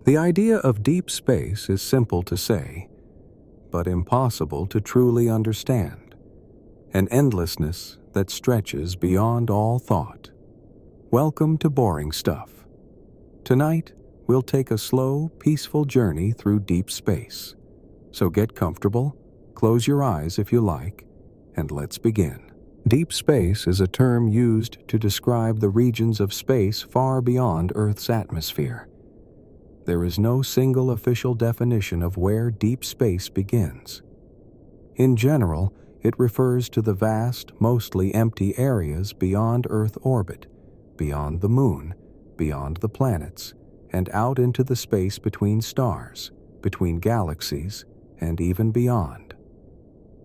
The idea of deep space is simple to say, but impossible to truly understand. An endlessness that stretches beyond all thought. Welcome to Boring Stuff. Tonight, we'll take a slow, peaceful journey through deep space. So get comfortable, close your eyes if you like, and let's begin. Deep space is a term used to describe the regions of space far beyond Earth's atmosphere. There is no single official definition of where deep space begins. In general, it refers to the vast, mostly empty areas beyond Earth orbit, beyond the Moon, beyond the planets, and out into the space between stars, between galaxies, and even beyond.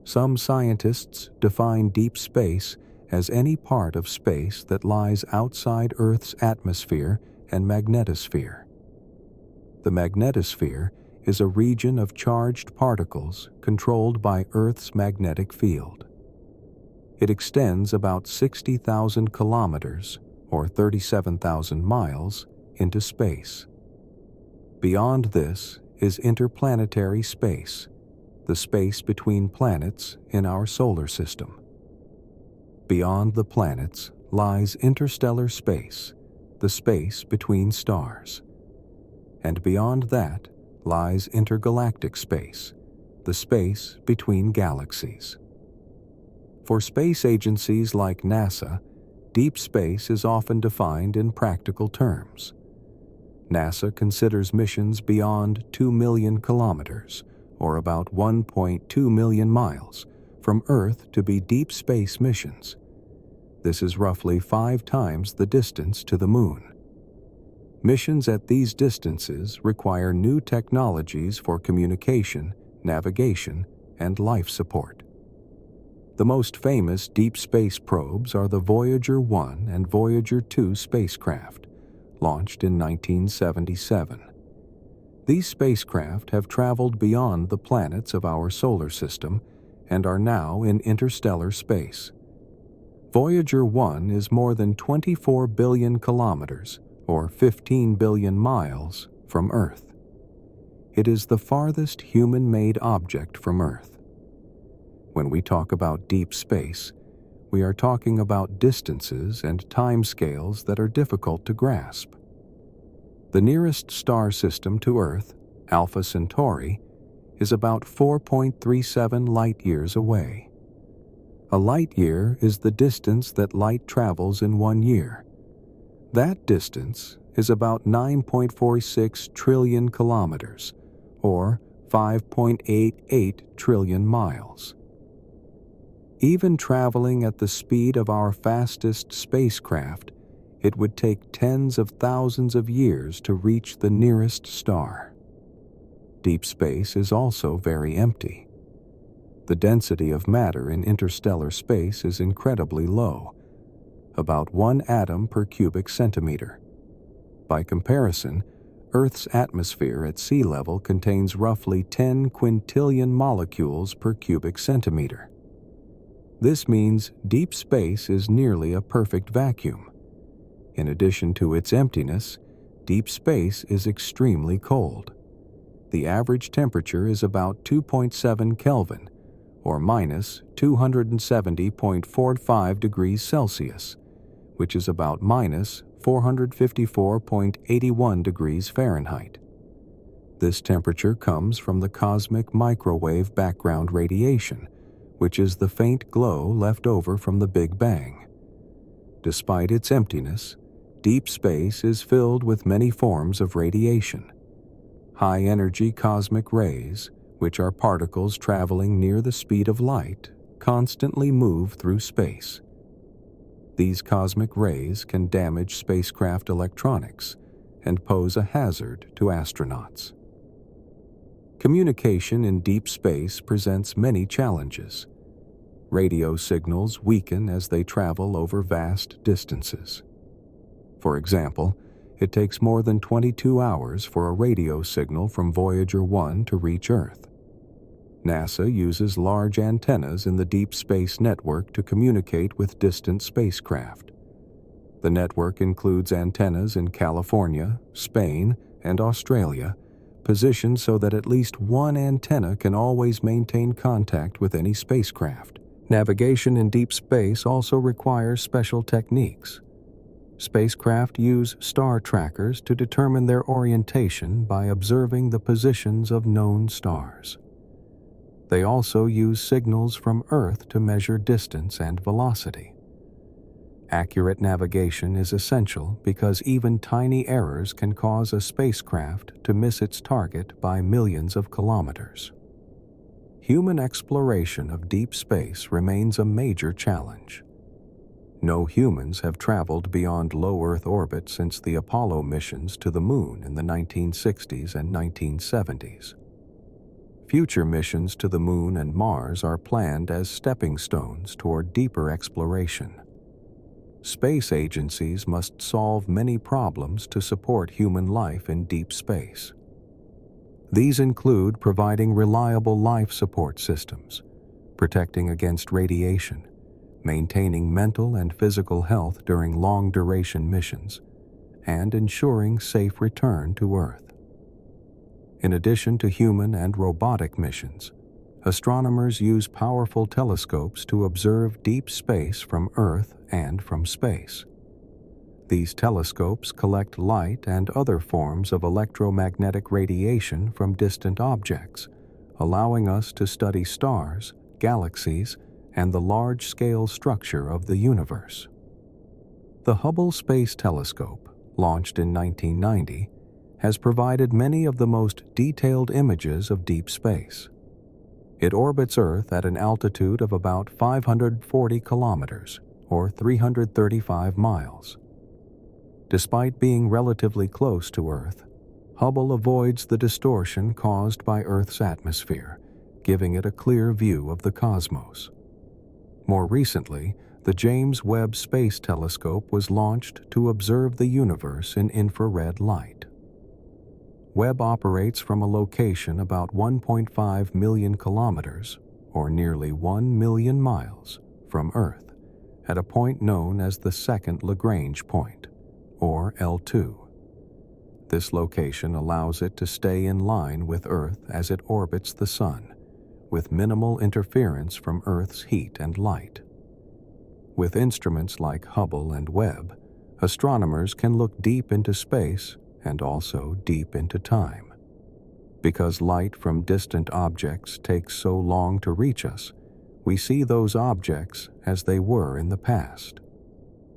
Some scientists define deep space as any part of space that lies outside Earth's atmosphere and magnetosphere. The magnetosphere is a region of charged particles controlled by Earth's magnetic field. It extends about 60,000 kilometers, or 37,000 miles, into space. Beyond this is interplanetary space, the space between planets in our solar system. Beyond the planets lies interstellar space, the space between stars. And beyond that lies intergalactic space, the space between galaxies. For space agencies like NASA, deep space is often defined in practical terms. NASA considers missions beyond 2 million kilometers, or about 1.2 million miles, from Earth to be deep space missions. This is roughly 5 times the distance to the Moon. Missions at these distances require new technologies for communication, navigation, and life support. The most famous deep space probes are the Voyager 1 and Voyager 2 spacecraft, launched in 1977. These spacecraft have traveled beyond the planets of our solar system and are now in interstellar space. Voyager 1 is more than 24 billion kilometers, or 15 billion miles, from Earth. It is the farthest human-made object from Earth. When we talk about deep space, we are talking about distances and timescales that are difficult to grasp. The nearest star system to Earth, Alpha Centauri, is about 4.37 light-years away. A light-year is the distance that light travels in 1 year. That distance is about 9.46 trillion kilometers, or 5.88 trillion miles. Even traveling at the speed of our fastest spacecraft, it would take tens of thousands of years to reach the nearest star. Deep space is also very empty. The density of matter in interstellar space is incredibly low, about 1 atom per cubic centimeter. By comparison, Earth's atmosphere at sea level contains roughly 10 quintillion molecules per cubic centimeter. This means deep space is nearly a perfect vacuum. In addition to its emptiness, deep space is extremely cold. The average temperature is about 2.7 Kelvin, or minus 270.45 degrees Celsius, which is about minus 454.81 degrees Fahrenheit. This temperature comes from the cosmic microwave background radiation, which is the faint glow left over from the Big Bang. Despite its emptiness, deep space is filled with many forms of radiation. High-energy cosmic rays, which are particles traveling near the speed of light, constantly move through space. These cosmic rays can damage spacecraft electronics and pose a hazard to astronauts. Communication in deep space presents many challenges. Radio signals weaken as they travel over vast distances. For example, it takes more than 22 hours for a radio signal from Voyager 1 to reach Earth. NASA uses large antennas in the Deep Space Network to communicate with distant spacecraft. The network includes antennas in California, Spain, and Australia, positioned so that at least one antenna can always maintain contact with any spacecraft. Navigation in deep space also requires special techniques. Spacecraft use star trackers to determine their orientation by observing the positions of known stars. They also use signals from Earth to measure distance and velocity. Accurate navigation is essential because even tiny errors can cause a spacecraft to miss its target by millions of kilometers. Human exploration of deep space remains a major challenge. No humans have traveled beyond low Earth orbit since the Apollo missions to the Moon in the 1960s and 1970s. Future missions to the Moon and Mars are planned as stepping stones toward deeper exploration. Space agencies must solve many problems to support human life in deep space. These include providing reliable life support systems, protecting against radiation, maintaining mental and physical health during long-duration missions, and ensuring safe return to Earth. In addition to human and robotic missions, astronomers use powerful telescopes to observe deep space from Earth and from space. These telescopes collect light and other forms of electromagnetic radiation from distant objects, allowing us to study stars, galaxies, and the large-scale structure of the universe. The Hubble Space Telescope, launched in 1990, has provided many of the most detailed images of deep space. It orbits Earth at an altitude of about 540 kilometers, or 335 miles. Despite being relatively close to Earth, Hubble avoids the distortion caused by Earth's atmosphere, giving it a clear view of the cosmos. More recently, the James Webb Space Telescope was launched to observe the universe in infrared light. Webb operates from a location about 1.5 million kilometers, or nearly 1 million miles, from Earth, at a point known as the second Lagrange point, or L2. This location allows it to stay in line with Earth as it orbits the Sun, with minimal interference from Earth's heat and light. With instruments like Hubble and Webb, astronomers can look deep into space and also deep into time. Because light from distant objects takes so long to reach us, we see those objects as they were in the past.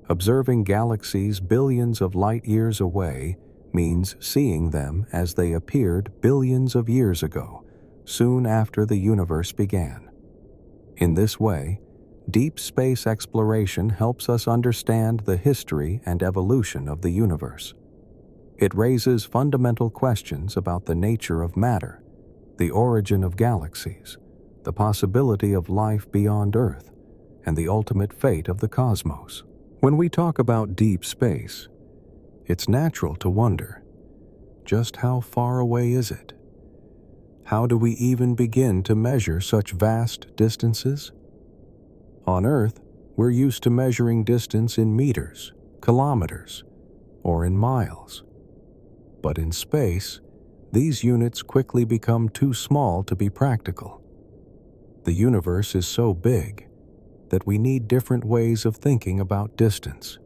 Observing galaxies billions of light years away means seeing them as they appeared billions of years ago, soon after the universe began. In this way, deep space exploration helps us understand the history and evolution of the universe. It raises fundamental questions about the nature of matter, the origin of galaxies, the possibility of life beyond Earth, and the ultimate fate of the cosmos. When we talk about deep space, it's natural to wonder, just how far away is it? How do we even begin to measure such vast distances? On Earth, we're used to measuring distance in meters, kilometers, or in miles. But in space, these units quickly become too small to be practical. The universe is so big that we need different ways of thinking about distance.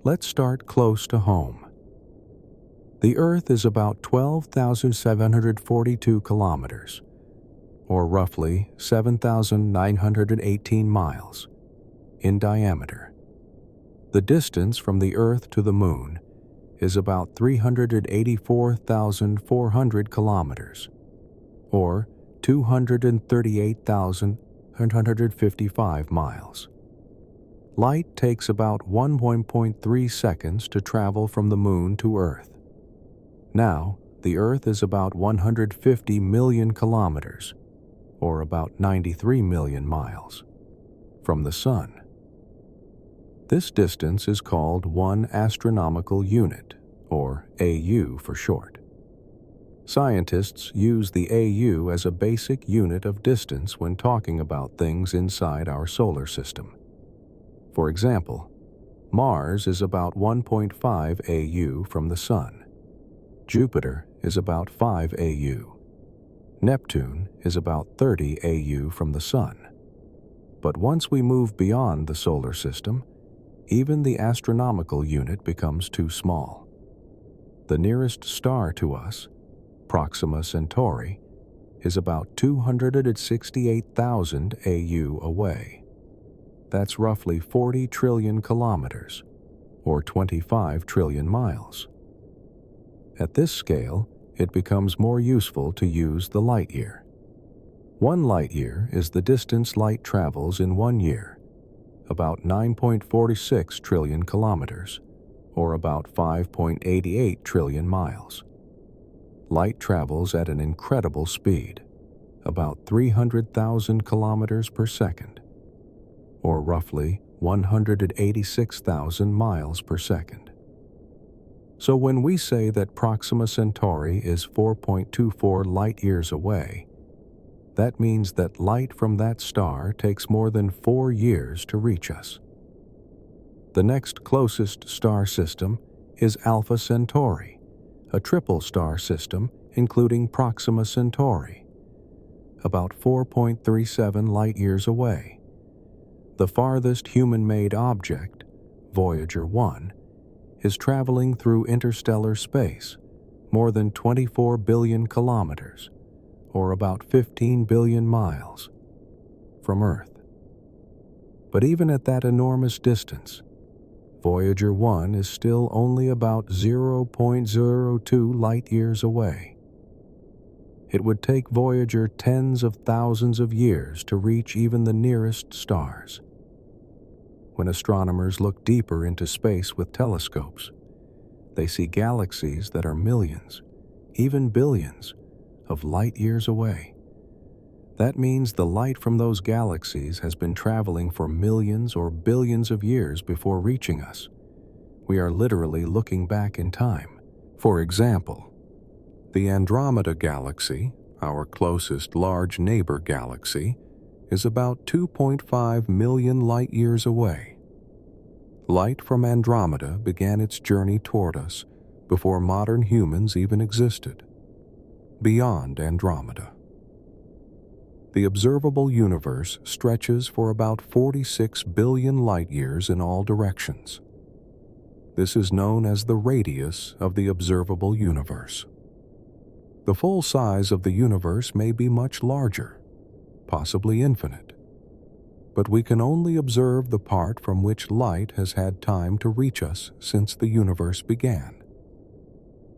Let's start close to home. The Earth is about 12,742 kilometers, or roughly 7,918 miles, in diameter. The distance from the Earth to the Moon is about 384,400 kilometers, or 238,155 miles. Light takes about 1.3 seconds to travel from the Moon to Earth. Now, the Earth is about 150 million kilometers, or about 93 million miles, from the Sun. This distance is called 1 astronomical unit, or AU for short. Scientists use the AU as a basic unit of distance when talking about things inside our solar system. For example, Mars is about 1.5 AU from the Sun. Jupiter is about 5 AU. Neptune is about 30 AU from the Sun. But once we move beyond the solar system, even the astronomical unit becomes too small. The nearest star to us, Proxima Centauri, is about 268,000 AU away. That's roughly 40 trillion kilometers, or 25 trillion miles. At this scale, it becomes more useful to use the light year. 1 light year is the distance light travels in 1 year, about 9.46 trillion kilometers, or about 5.88 trillion miles. Light travels at an incredible speed, about 300,000 kilometers per second, or roughly 186,000 miles per second. So when we say that Proxima Centauri is 4.24 light-years away, that means that light from that star takes more than 4 years to reach us. The next closest star system is Alpha Centauri, a triple star system including Proxima Centauri, about 4.37 light-years away. The farthest human-made object, Voyager 1, is traveling through interstellar space, more than 24 billion kilometers, or about 15 billion miles, from Earth. But even at that enormous distance, Voyager 1 is still only about 0.02 light-years away. It would take Voyager tens of thousands of years to reach even the nearest stars. When astronomers look deeper into space with telescopes, they see galaxies that are millions, even billions, of light-years away. That means the light from those galaxies has been traveling for millions or billions of years before reaching us. We are literally looking back in time. For example, the Andromeda Galaxy, our closest large neighbor galaxy, is about 2.5 million light-years away. Light from Andromeda began its journey toward us before modern humans even existed. Beyond Andromeda, the observable universe stretches for about 46 billion light-years in all directions. This is known as the radius of the observable universe. The full size of the universe may be much larger, possibly infinite, but we can only observe the part from which light has had time to reach us since the universe began.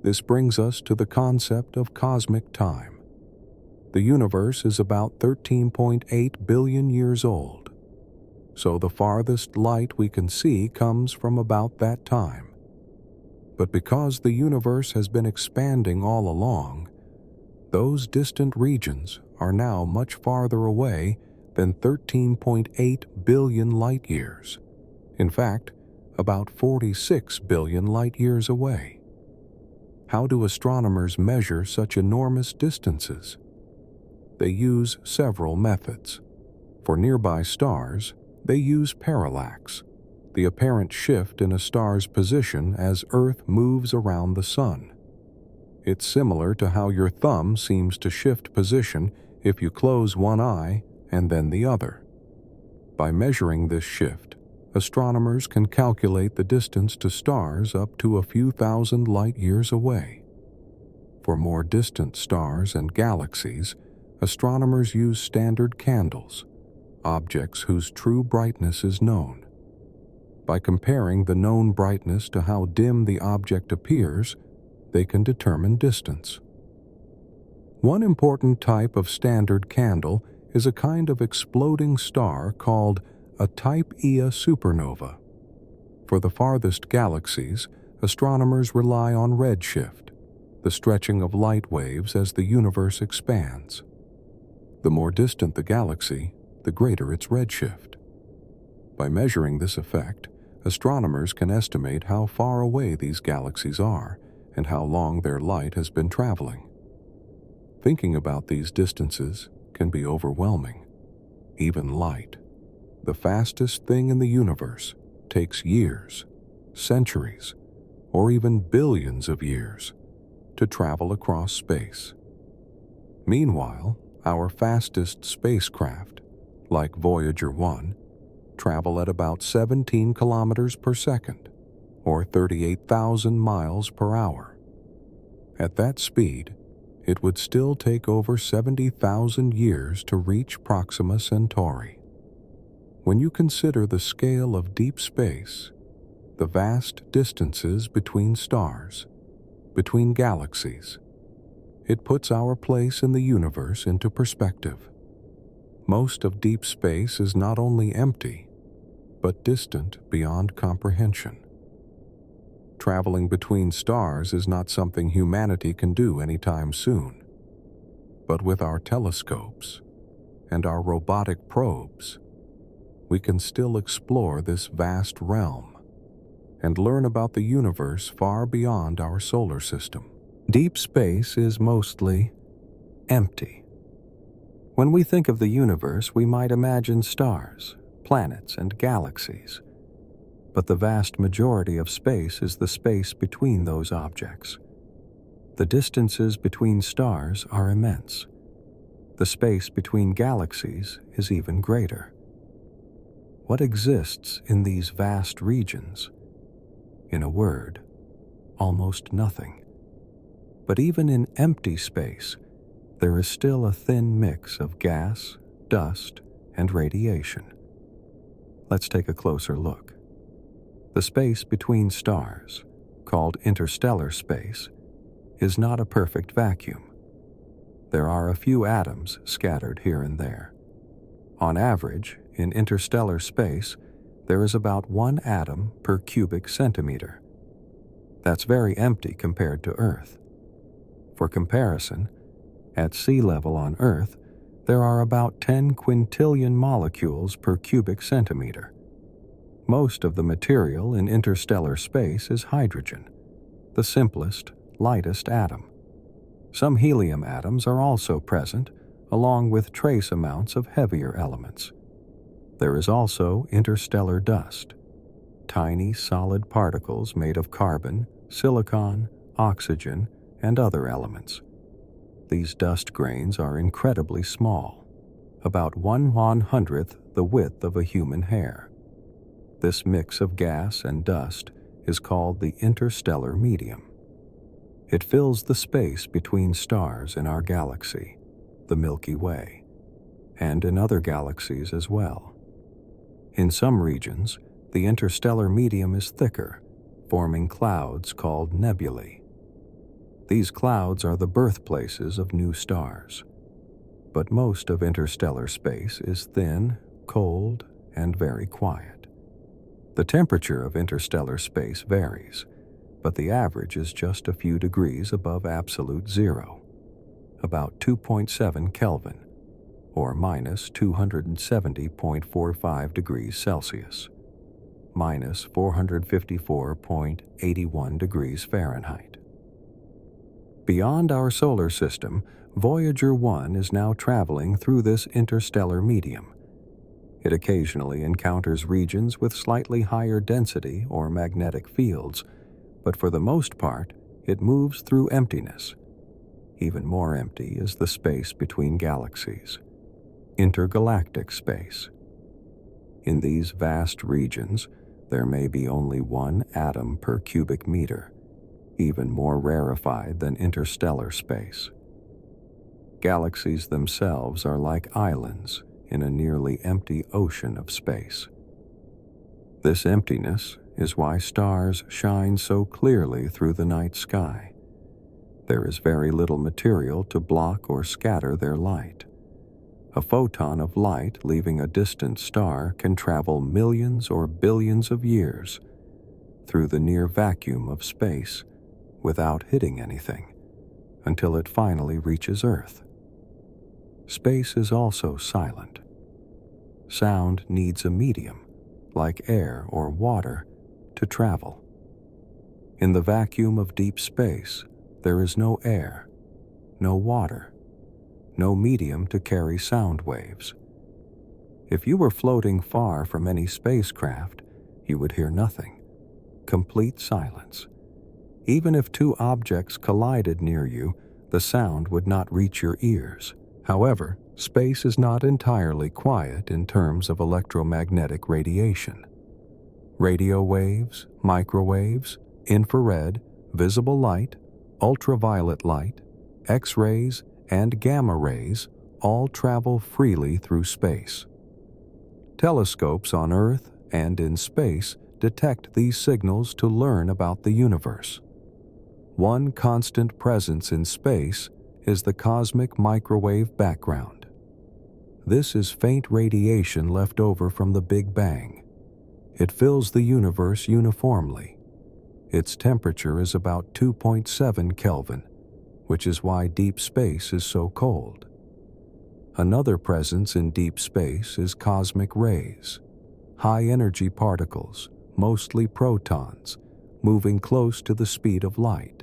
This brings us to the concept of cosmic time. The universe is about 13.8 billion years old, so the farthest light we can see comes from about that time. But because the universe has been expanding all along, those distant regions are now much farther away than 13.8 billion light-years. In fact, about 46 billion light-years away. How do astronomers measure such enormous distances? They use several methods. For nearby stars, they use parallax, the apparent shift in a star's position as Earth moves around the Sun. It's similar to how your thumb seems to shift position if you close one eye and then the other. By measuring this shift, astronomers can calculate the distance to stars up to a few thousand light-years away. For more distant stars and galaxies, astronomers use standard candles, objects whose true brightness is known. By comparing the known brightness to how dim the object appears, they can determine distance. One important type of standard candle is a kind of exploding star called a Type Ia supernova. For the farthest galaxies, astronomers rely on redshift, the stretching of light waves as the universe expands. The more distant the galaxy, the greater its redshift. By measuring this effect, astronomers can estimate how far away these galaxies are and how long their light has been traveling. Thinking about these distances can be overwhelming. Even light, the fastest thing in the universe, takes years, centuries, or even billions of years to travel across space. Meanwhile, our fastest spacecraft, like Voyager 1, travel at about 17 kilometers per second, or 38,000 miles per hour. At that speed, it would still take over 70,000 years to reach Proxima Centauri. When you consider the scale of deep space, the vast distances between stars, between galaxies, it puts our place in the universe into perspective. Most of deep space is not only empty, but distant beyond comprehension. Traveling between stars is not something humanity can do anytime soon. But with our telescopes and our robotic probes, we can still explore this vast realm and learn about the universe far beyond our solar system. Deep space is mostly empty. When we think of the universe, we might imagine stars, planets, and galaxies. But the vast majority of space is the space between those objects. The distances between stars are immense. The space between galaxies is even greater. What exists in these vast regions? In a word, almost nothing. But even in empty space, there is still a thin mix of gas, dust, and radiation. Let's take a closer look. The space between stars, called interstellar space, is not a perfect vacuum. There are a few atoms scattered here and there. On average, in interstellar space, there is about 1 atom per cubic centimeter. That's very empty compared to Earth. For comparison, at sea level on Earth, there are about 10 quintillion molecules per cubic centimeter. Most of the material in interstellar space is hydrogen, the simplest, lightest atom. Some helium atoms are also present, along with trace amounts of heavier elements. There is also interstellar dust, tiny solid particles made of carbon, silicon, oxygen, and other elements. These dust grains are incredibly small, about 1/100th the width of a human hair. This mix of gas and dust is called the interstellar medium. It fills the space between stars in our galaxy, the Milky Way, and in other galaxies as well. In some regions, the interstellar medium is thicker, forming clouds called nebulae. These clouds are the birthplaces of new stars. But most of interstellar space is thin, cold, and very quiet. The temperature of interstellar space varies, but the average is just a few degrees above absolute zero, about 2.7 Kelvin, or minus 270.45 degrees Celsius, minus 454.81 degrees Fahrenheit. Beyond our solar system, Voyager 1 is now traveling through this interstellar medium. It occasionally encounters regions with slightly higher density or magnetic fields, but for the most part, it moves through emptiness. Even more empty is the space between galaxies, intergalactic space. In these vast regions, there may be only 1 atom per cubic meter, even more rarefied than interstellar space. Galaxies themselves are like islands in a nearly empty ocean of space. This emptiness is why stars shine so clearly through the night sky. There is very little material to block or scatter their light. A photon of light leaving a distant star can travel millions or billions of years through the near vacuum of space without hitting anything until it finally reaches Earth. Space is also silent. Sound needs a medium, like air or water, to travel. In the vacuum of deep space, there is no air, no water, no medium to carry sound waves. If you were floating far from any spacecraft, you would hear nothing, complete silence. Even if two objects collided near you, the sound would not reach your ears. However, space is not entirely quiet in terms of electromagnetic radiation. Radio waves, microwaves, infrared, visible light, ultraviolet light, X-rays, and gamma rays all travel freely through space. Telescopes on Earth and in space detect these signals to learn about the universe. One constant presence in space is the cosmic microwave background. This is faint radiation left over from the Big Bang. It fills the universe uniformly. Its temperature is about 2.7 Kelvin, which is why deep space is so cold. Another presence in deep space is cosmic rays, high-energy particles, mostly protons, moving close to the speed of light.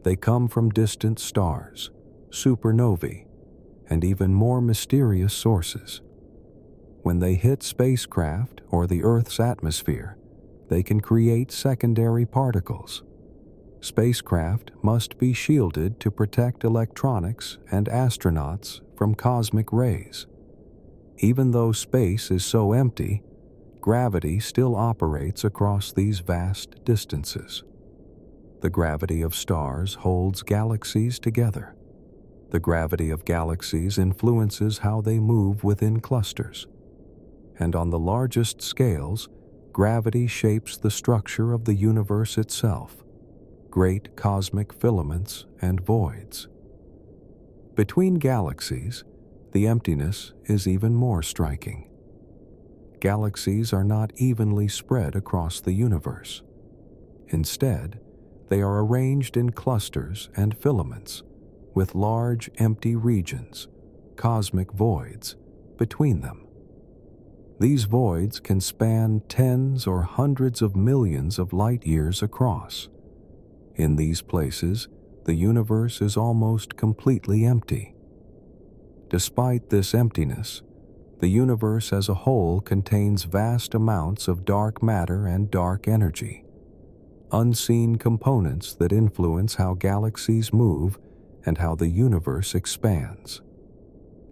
They come from distant stars, supernovae, and even more mysterious sources. When they hit spacecraft or the Earth's atmosphere, they can create secondary particles. Spacecraft must be shielded to protect electronics and astronauts from cosmic rays. Even though space is so empty, gravity still operates across these vast distances. The gravity of stars holds galaxies together. The gravity of galaxies influences how they move within clusters. And on the largest scales, gravity shapes the structure of the universe itself, great cosmic filaments and voids. Between galaxies, the emptiness is even more striking. Galaxies are not evenly spread across the universe. Instead, they are arranged in clusters and filaments, with large empty regions, cosmic voids, between them. These voids can span tens or hundreds of millions of light years across. In these places, the universe is almost completely empty. Despite this emptiness, the universe as a whole contains vast amounts of dark matter and dark energy, unseen components that influence how galaxies move and how the universe expands.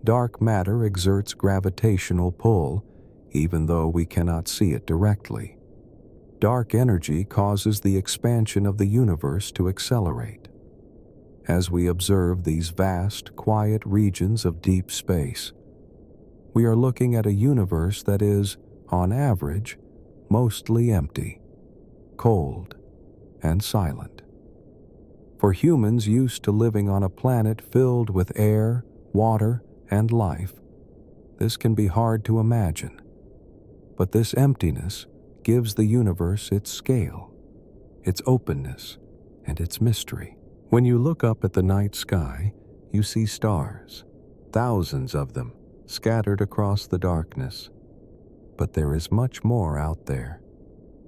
Dark matter exerts gravitational pull, even though we cannot see it directly. Dark energy causes the expansion of the universe to accelerate. As we observe these vast, quiet regions of deep space, we are looking at a universe that is, on average, mostly empty, cold, and silent. For humans used to living on a planet filled with air, water, and life, this can be hard to imagine. But this emptiness gives the universe its scale, its openness, and its mystery. When you look up at the night sky, you see stars, thousands of them, scattered across the darkness. But there is much more out there,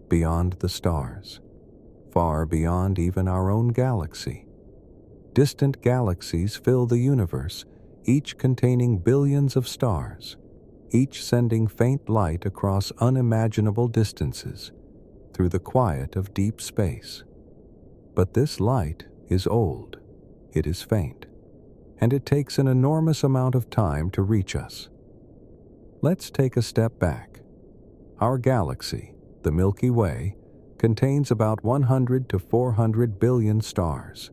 beyond the stars, far beyond even our own galaxy. Distant galaxies fill the universe, each containing billions of stars, each sending faint light across unimaginable distances through the quiet of deep space. But this light is old, it is faint, and it takes an enormous amount of time to reach us. Let's take a step back. Our galaxy, the Milky Way, contains about 100 to 400 billion stars.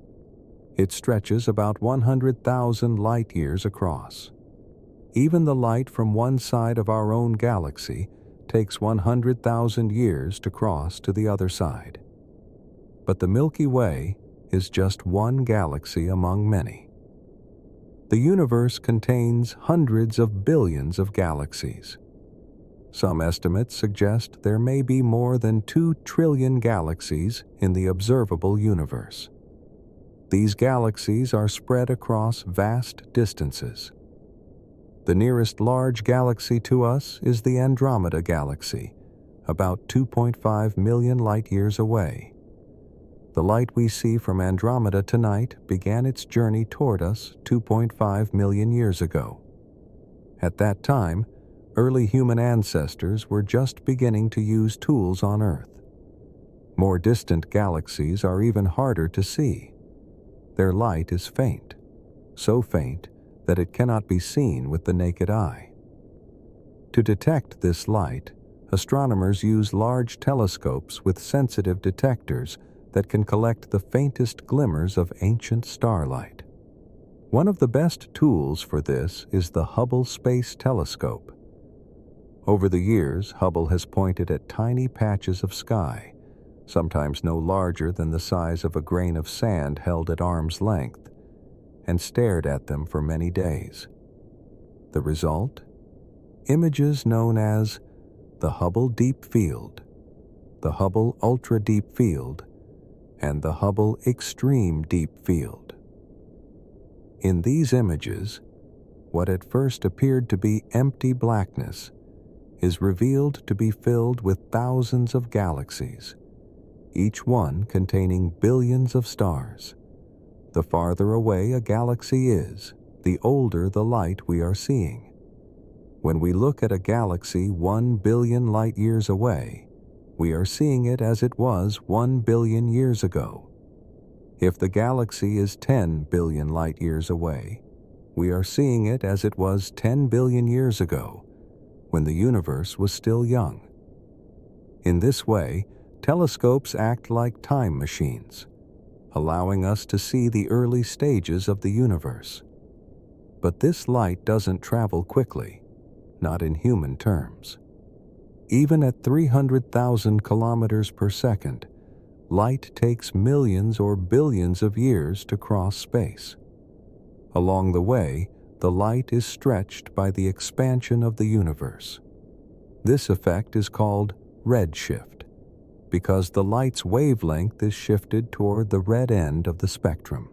It stretches about 100,000 light years across. Even the light from one side of our own galaxy takes 100,000 years to cross to the other side. But the Milky Way is just one galaxy among many. The universe contains hundreds of billions of galaxies. Some estimates suggest there may be more than 2 trillion galaxies in the observable universe. These galaxies are spread across vast distances. The nearest large galaxy to us is the Andromeda Galaxy, about 2.5 million light-years away. The light we see from Andromeda tonight began its journey toward us 2.5 million years ago. At that time, early human ancestors were just beginning to use tools on Earth. More distant galaxies are even harder to see. Their light is faint, so faint that it cannot be seen with the naked eye. To detect this light, astronomers use large telescopes with sensitive detectors that can collect the faintest glimmers of ancient starlight. One of the best tools for this is the Hubble Space Telescope. Over the years, Hubble has pointed at tiny patches of sky, sometimes no larger than the size of a grain of sand held at arm's length, and stared at them for many days. The result? Images known as the Hubble Deep Field, the Hubble Ultra Deep Field, and the Hubble Extreme Deep Field. In these images, what at first appeared to be empty blackness is revealed to be filled with thousands of galaxies, each one containing billions of stars. The farther away a galaxy is, the older the light we are seeing. When we look at a galaxy 1 billion light-years away, we are seeing it as it was 1 billion years ago. If the galaxy is 10 billion light-years away, we are seeing it as it was 10 billion years ago, when the universe was still young. In this way, telescopes act like time machines, allowing us to see the early stages of the universe. But this light doesn't travel quickly, not in human terms. Even at 300,000 kilometers per second, light takes millions or billions of years to cross space. Along the way, the light is stretched by the expansion of the universe. This effect is called redshift, because the light's wavelength is shifted toward the red end of the spectrum.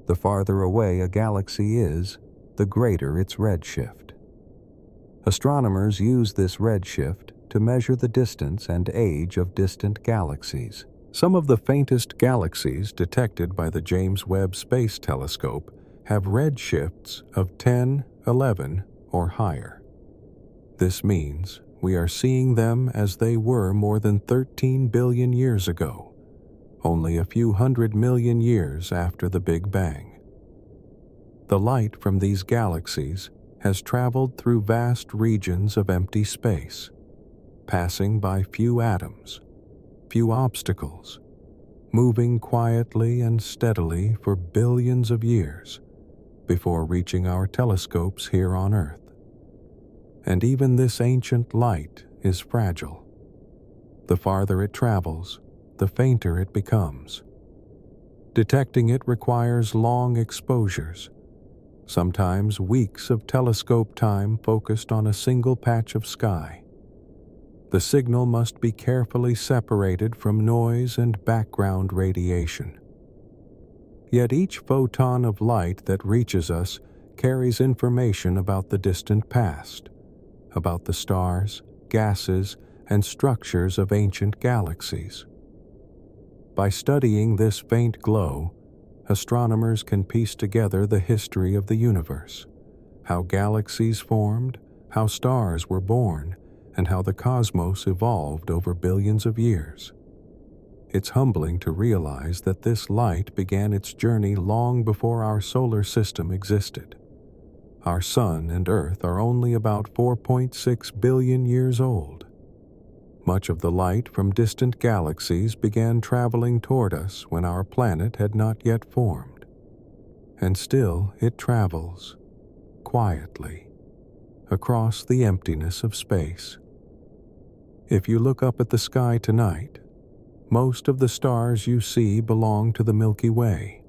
The farther away a galaxy is, the greater its redshift. Astronomers use this redshift to measure the distance and age of distant galaxies. Some of the faintest galaxies detected by the James Webb Space Telescope have redshifts of 10, 11, or higher. This means we are seeing them as they were more than 13 billion years ago, only a few 100 million years after the Big Bang. The light from these galaxies has traveled through vast regions of empty space, passing by few atoms, few obstacles, moving quietly and steadily for billions of years before reaching our telescopes here on Earth. And even this ancient light is fragile. The farther it travels, the fainter it becomes. Detecting it requires long exposures, sometimes weeks of telescope time focused on a single patch of sky. The signal must be carefully separated from noise and background radiation. Yet each photon of light that reaches us carries information about the distant past, about the stars, gases, and structures of ancient galaxies. By studying this faint glow, astronomers can piece together the history of the universe, how galaxies formed, how stars were born, and how the cosmos evolved over billions of years. It's humbling to realize that this light began its journey long before our solar system existed. Our Sun and Earth are only about 4.6 billion years old. Much of the light from distant galaxies began traveling toward us when our planet had not yet formed. And still it travels, quietly, across the emptiness of space. If you look up at the sky tonight, most of the stars you see belong to the Milky Way.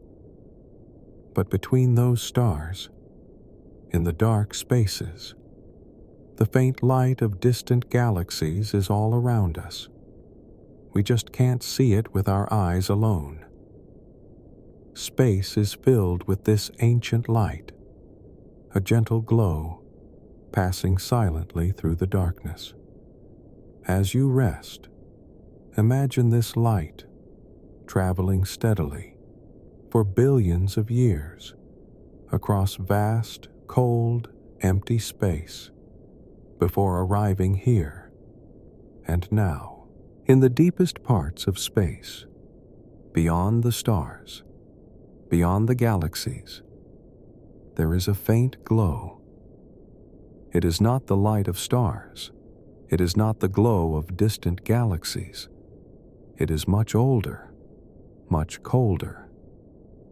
But between those stars, in the dark spaces, the faint light of distant galaxies is all around us. We just can't see it with our eyes alone. Space is filled with this ancient light, a gentle glow, passing silently through the darkness. As you rest, imagine this light traveling steadily for billions of years across vast, cold, empty space before arriving here and now. In the deepest parts of space, beyond the stars, beyond the galaxies, there is a faint glow. It is not the light of stars. It is not the glow of distant galaxies. It is much older, much colder,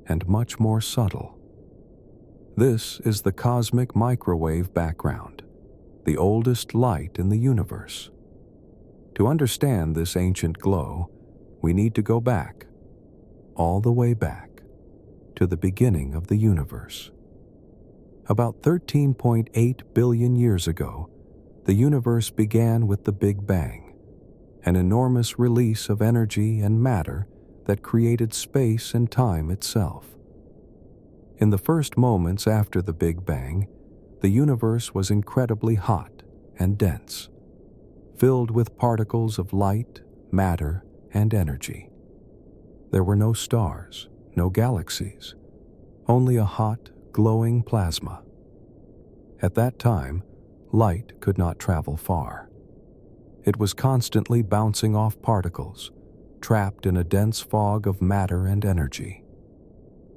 and much more subtle. This is the cosmic microwave background, the oldest light in the universe. To understand this ancient glow, we need to go back, all the way back, to the beginning of the universe. About 13.8 billion years ago, the universe began with the Big Bang, an enormous release of energy and matter that created space and time itself. In the first moments after the Big Bang, the universe was incredibly hot and dense, filled with particles of light, matter, and energy. There were no stars, no galaxies, only a hot, glowing plasma. At that time, light could not travel far. It was constantly bouncing off particles, trapped in a dense fog of matter and energy.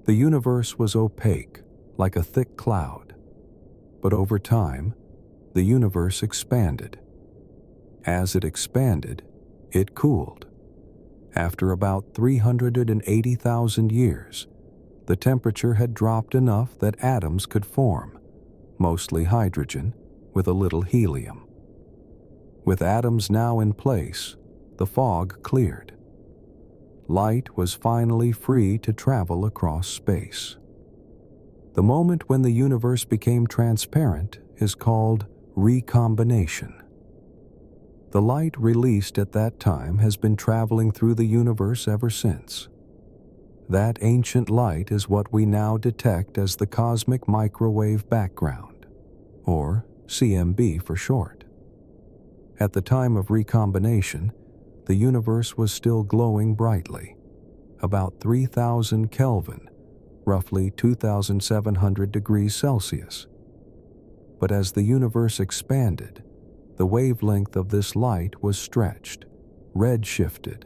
The universe was opaque, like a thick cloud. But over time, the universe expanded. As it expanded, it cooled. After about 380,000 years, the temperature had dropped enough that atoms could form, mostly hydrogen, with a little helium. With atoms now in place, the fog cleared. Light was finally free to travel across space. The moment when the universe became transparent is called recombination. The light released at that time has been traveling through the universe ever since. That ancient light is what we now detect as the cosmic microwave background, or CMB for short. At the time of recombination, the universe was still glowing brightly, about 3,000 Kelvin, roughly 2,700 degrees Celsius. But as the universe expanded, the wavelength of this light was stretched, redshifted,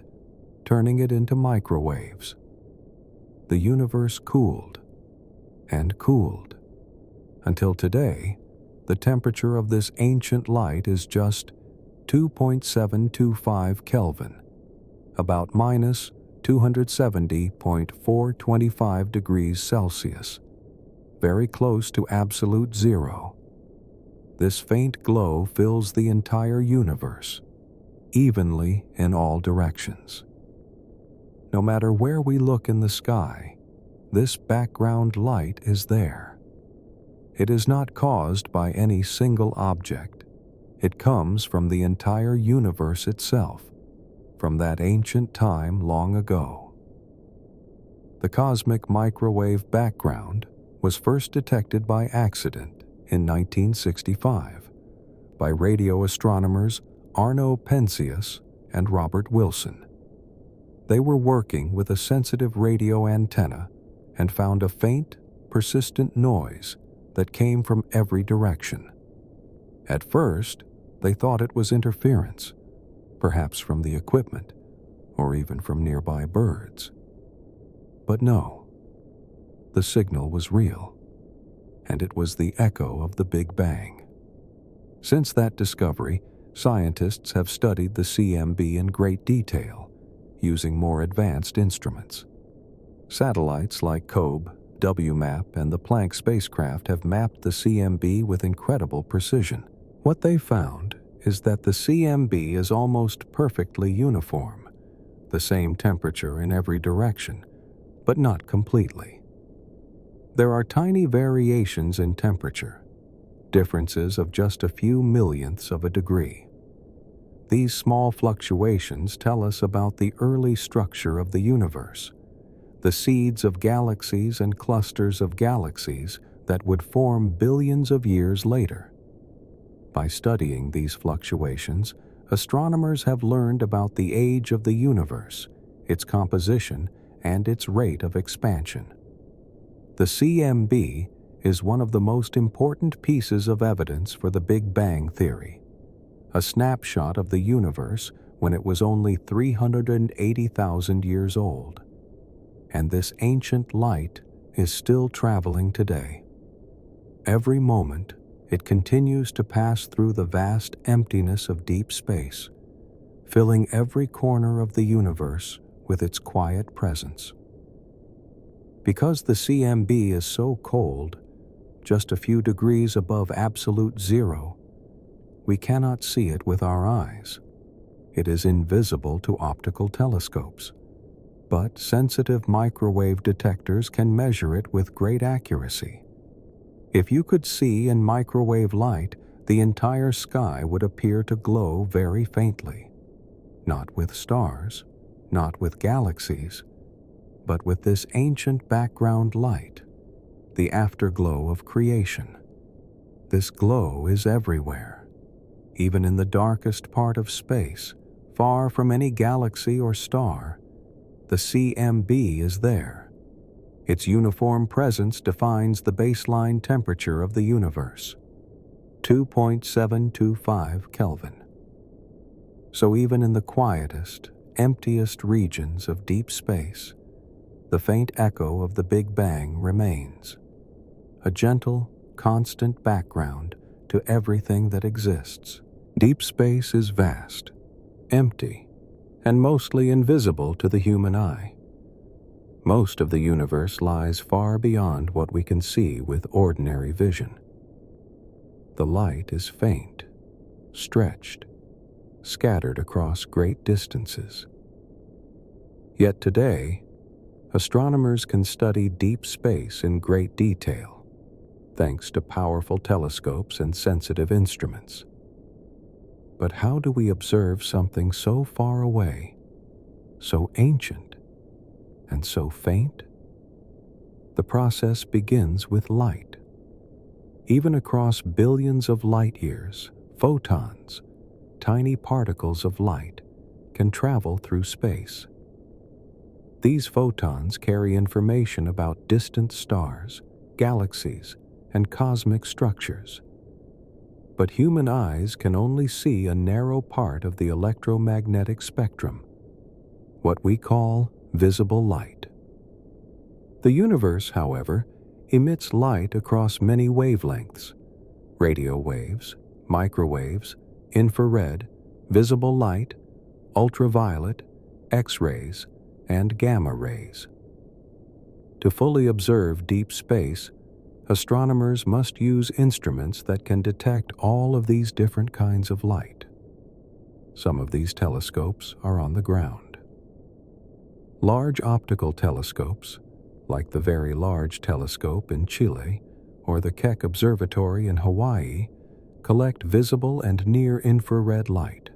turning it into microwaves. The universe cooled and cooled, until today, the temperature of this ancient light is just 2.725 Kelvin, about minus 270.425 degrees Celsius, very close to absolute zero. This faint glow fills the entire universe, evenly in all directions. No matter where we look in the sky, this background light is there. It is not caused by any single object. It comes from the entire universe itself, from that ancient time long ago. The cosmic microwave background was first detected by accident in 1965 by radio astronomers Arno Penzias and Robert Wilson. They were working with a sensitive radio antenna and found a faint, persistent noise that came from every direction. At first, they thought it was interference, perhaps from the equipment, or even from nearby birds. But no, the signal was real, and it was the echo of the Big Bang. Since that discovery, scientists have studied the CMB in great detail, using more advanced instruments. Satellites like COBE, WMAP, and the Planck spacecraft have mapped the CMB with incredible precision. What they found is that the CMB is almost perfectly uniform, the same temperature in every direction, but not completely. There are tiny variations in temperature, differences of just a few millionths of a degree. These small fluctuations tell us about the early structure of the universe, the seeds of galaxies and clusters of galaxies that would form billions of years later. By studying these fluctuations, astronomers have learned about the age of the universe, its composition, and its rate of expansion. The CMB is one of the most important pieces of evidence for the Big Bang theory, a snapshot of the universe when it was only 380,000 years old, and this ancient light is still traveling today. Every moment, it continues to pass through the vast emptiness of deep space, filling every corner of the universe with its quiet presence. Because the CMB is so cold, just a few degrees above absolute zero, we cannot see it with our eyes. It is invisible to optical telescopes, but sensitive microwave detectors can measure it with great accuracy. If you could see in microwave light, the entire sky would appear to glow very faintly, not with stars, not with galaxies, but with this ancient background light, the afterglow of creation. This glow is everywhere, even in the darkest part of space, far from any galaxy or star. The CMB is there. Its uniform presence defines the baseline temperature of the universe, 2.725 Kelvin. So even in the quietest, emptiest regions of deep space, the faint echo of the Big Bang remains, a gentle, constant background to everything that exists. Deep space is vast, empty, and mostly invisible to the human eye. Most of the universe lies far beyond what we can see with ordinary vision. The light is faint, stretched, scattered across great distances. Yet today, astronomers can study deep space in great detail, thanks to powerful telescopes and sensitive instruments. But how do we observe something so far away, so ancient, and so faint? The process begins with light. Even across billions of light years, photons, tiny particles of light, can travel through space. These photons carry information about distant stars, galaxies, and cosmic structures. But human eyes can only see a narrow part of the electromagnetic spectrum, what we call visible light. The universe, however, emits light across many wavelengths: radio waves, microwaves, infrared, visible light, ultraviolet, X-rays, and gamma rays. To fully observe deep space, astronomers must use instruments that can detect all of these different kinds of light. Some of these telescopes are on the ground. Large optical telescopes, like the Very Large Telescope in Chile or the Keck Observatory in Hawaii, collect visible and near-infrared light.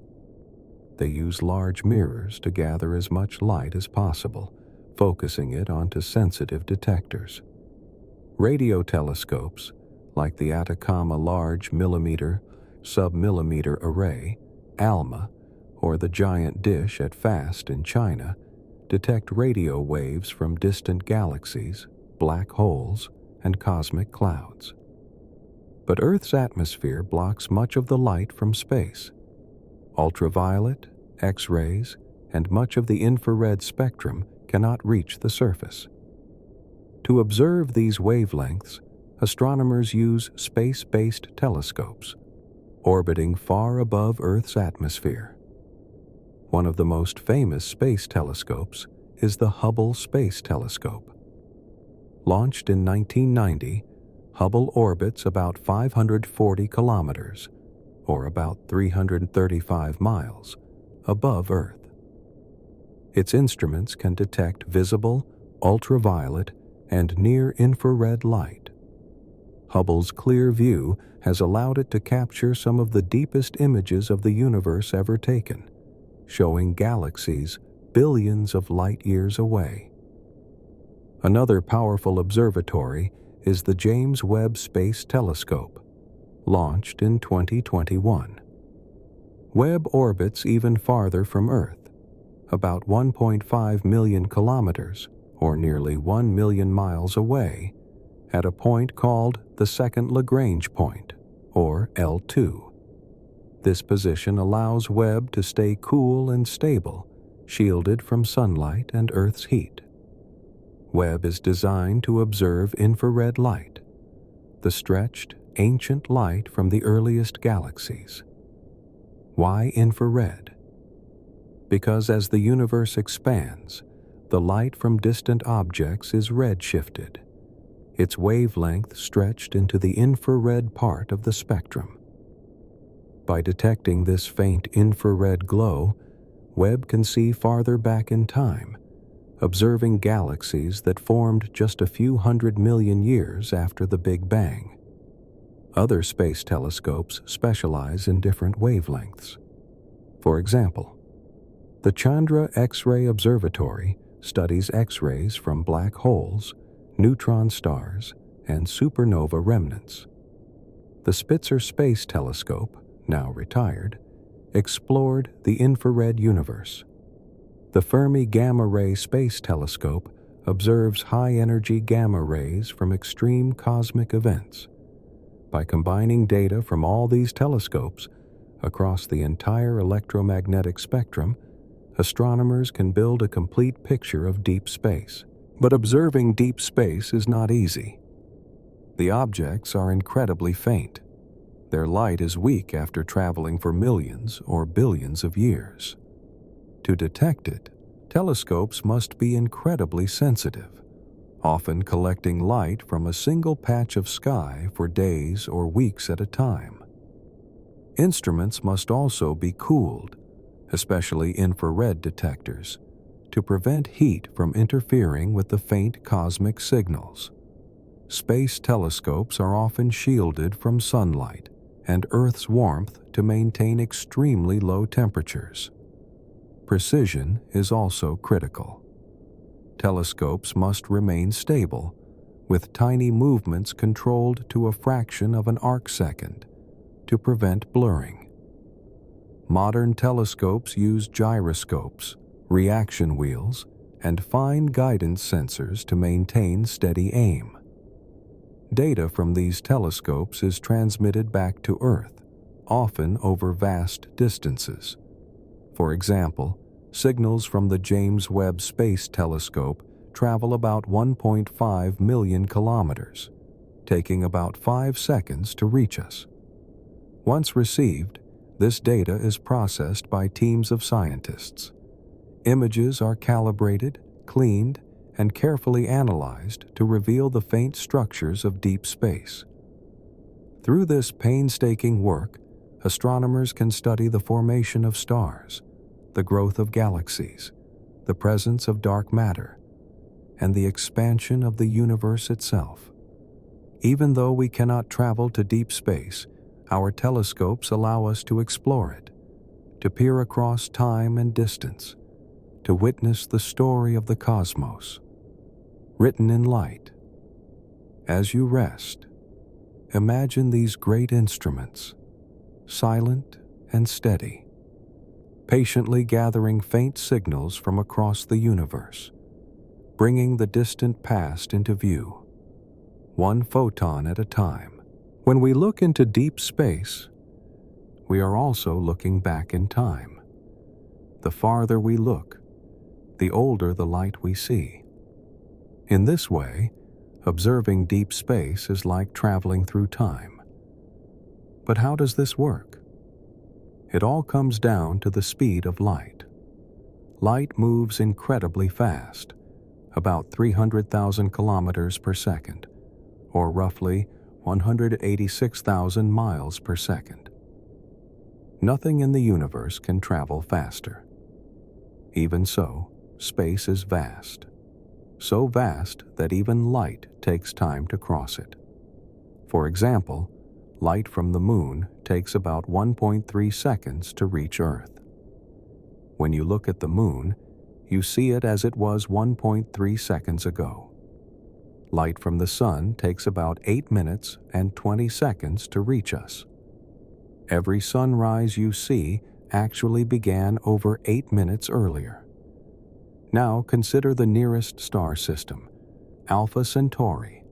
They use large mirrors to gather as much light as possible, focusing it onto sensitive detectors. Radio telescopes, like the Atacama Large Millimeter Submillimeter Array, ALMA, or the Giant Dish at FAST in China, detect radio waves from distant galaxies, black holes, and cosmic clouds. But Earth's atmosphere blocks much of the light from space. Ultraviolet, X-rays, and much of the infrared spectrum cannot reach the surface. To observe these wavelengths, astronomers use space-based telescopes, orbiting far above Earth's atmosphere. One of the most famous space telescopes is the Hubble Space Telescope. Launched in 1990, Hubble orbits about 540 kilometers, or about 335 miles, above Earth. Its instruments can detect visible, ultraviolet, and near-infrared light. Hubble's clear view has allowed it to capture some of the deepest images of the universe ever taken, showing galaxies billions of light years away. Another powerful observatory is the James Webb Space Telescope, launched in 2021. Webb orbits even farther from Earth, about 1.5 million kilometers, or nearly 1 million miles away, at a point called the second Lagrange point, or L2. This position allows Webb to stay cool and stable, shielded from sunlight and Earth's heat. Webb is designed to observe infrared light, the stretched, ancient light from the earliest galaxies. Why infrared? Because as the universe expands, the light from distant objects is redshifted, its wavelength stretched into the infrared part of the spectrum. By detecting this faint infrared glow, Webb can see farther back in time, observing galaxies that formed just a few 100 million years after the Big Bang. Other space telescopes specialize in different wavelengths. For example, the Chandra X-ray Observatory studies X-rays from black holes, neutron stars, and supernova remnants. The Spitzer Space Telescope, now retired, explored the infrared universe. The Fermi Gamma Ray Space Telescope observes high-energy gamma rays from extreme cosmic events. By combining data from all these telescopes across the entire electromagnetic spectrum, astronomers can build a complete picture of deep space. But observing deep space is not easy. The objects are incredibly faint. Their light is weak after traveling for millions or billions of years. To detect it, telescopes must be incredibly sensitive, often collecting light from a single patch of sky for days or weeks at a time. Instruments must also be cooled, especially infrared detectors, to prevent heat from interfering with the faint cosmic signals. Space telescopes are often shielded from sunlight and Earth's warmth to maintain extremely low temperatures. Precision is also critical. Telescopes must remain stable, with tiny movements controlled to a fraction of an arcsecond to prevent blurring. Modern telescopes use gyroscopes, reaction wheels, and fine guidance sensors to maintain steady aim. Data from these telescopes is transmitted back to Earth, often over vast distances. For example, signals from the James Webb Space Telescope travel about 1.5 million kilometers, taking about 5 seconds to reach us. Once received, this data is processed by teams of scientists. Images are calibrated, cleaned, and carefully analyzed to reveal the faint structures of deep space. Through this painstaking work, astronomers can study the formation of stars, the growth of galaxies, the presence of dark matter, and the expansion of the universe itself. Even though we cannot travel to deep space, our telescopes allow us to explore it, to peer across time and distance, to witness the story of the cosmos, written in light. As you rest, imagine these great instruments, silent and steady, patiently gathering faint signals from across the universe, bringing the distant past into view, one photon at a time. When we look into deep space, we are also looking back in time. The farther we look, the older the light we see. In this way, observing deep space is like traveling through time. But how does this work? It all comes down to the speed of light. Light moves incredibly fast, about 300,000 kilometers per second, or roughly 186,000 miles per second. Nothing in the universe can travel faster. Even so, space is vast. So vast that even light takes time to cross it. For example, light from the moon takes about 1.3 seconds to reach Earth. When you look at the moon, you see it as it was 1.3 seconds ago. Light from the sun takes about 8 minutes and 20 seconds to reach us. Every sunrise you see actually began over 8 minutes earlier. Now consider the nearest star system, Alpha Centauri.